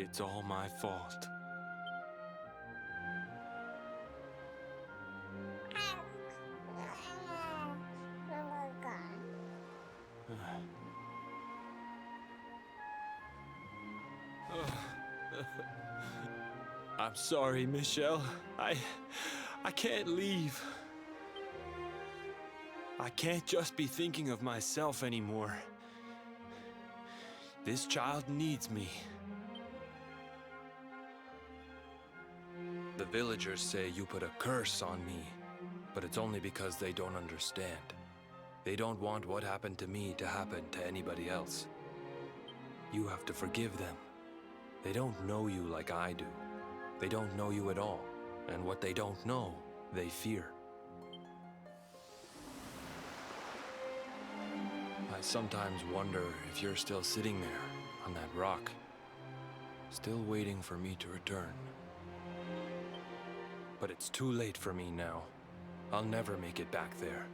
It's all my fault. I'm sorry, Michelle. I can't leave. I can't just be thinking of myself anymore. This child needs me. The villagers say you put a curse on me, but it's only because they don't understand. They don't want what happened to me to happen to anybody else. You have to forgive them. They don't know you like I do. They don't know you at all, and what they don't know, they fear. I sometimes wonder if you're still sitting there on that rock, still waiting for me to return. But it's too late for me now. I'll never make it back there.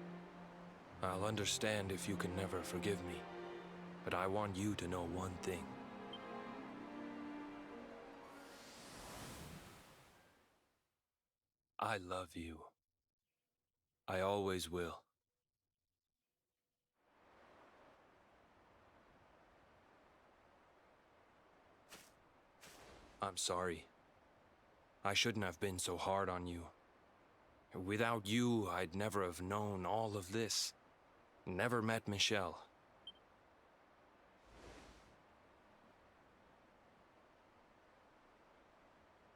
I'll understand if you can never forgive me, but I want you to know one thing. I love you. I always will. I'm sorry. I shouldn't have been so hard on you. Without you, I'd never have known all of this. Never met Michelle.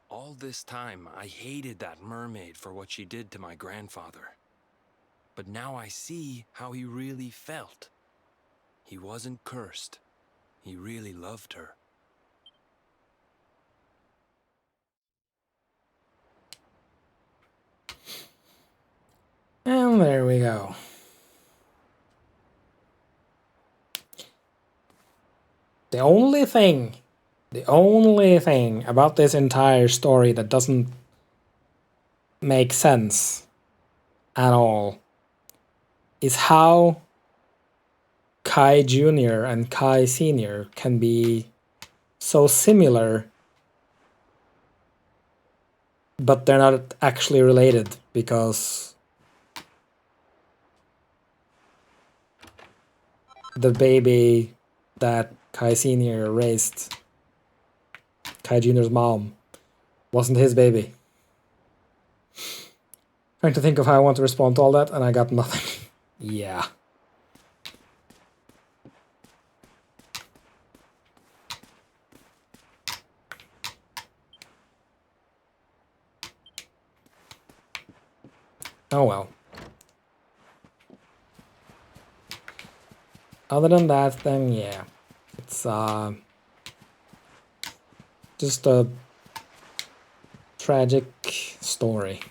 All this time, I hated that mermaid for what she did to my grandfather. But now I see how he really felt. He wasn't cursed. He really loved her. And there we go. The only thing about this entire story that doesn't make sense at all is how Kai Jr. and Kai Sr. can be so similar, but they're not actually related, because the baby that Kai Sr. raised, Kai Jr.'s mom, wasn't his baby. Trying to think of how I want to respond to all that, and I got nothing. Yeah. Oh well. Other than that, then yeah. It's just a tragic story.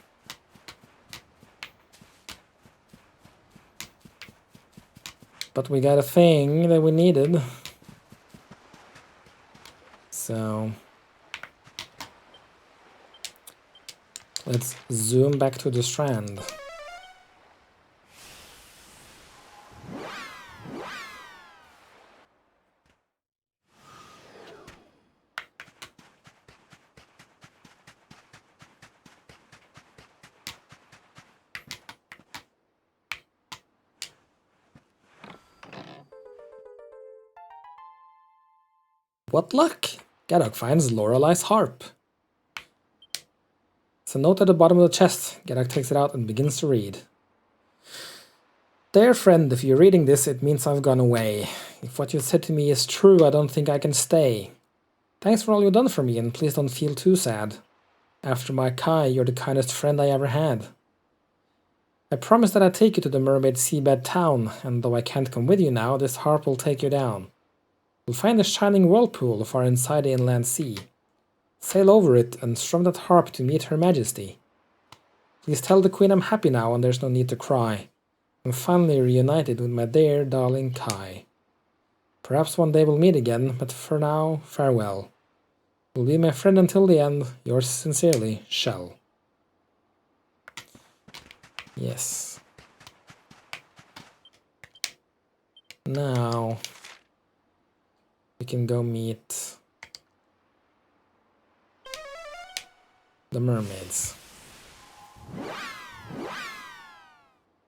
But we got a thing that we needed. So let's zoom back to the strand. What luck! Gadok finds Lorelei's harp. It's a note at the bottom of the chest. Gadok takes it out and begins to read. Dear friend, if you're reading this, it means I've gone away. If what you said to me is true, I don't think I can stay. Thanks for all you've done for me, and please don't feel too sad. After my Kai, you're the kindest friend I ever had. I promise that I'd take you to the mermaid seabed town, and though I can't come with you now, this harp will take you down. We'll find the shining whirlpool far inside the inland sea. Sail over it and strum that harp to meet Her Majesty. Please tell the Queen I'm happy now and there's no need to cry. I'm finally reunited with my dear darling Kai. Perhaps one day we'll meet again, but for now, farewell. You'll be my friend until the end. Yours sincerely, Shell. Yes. Now we can go meet the mermaids.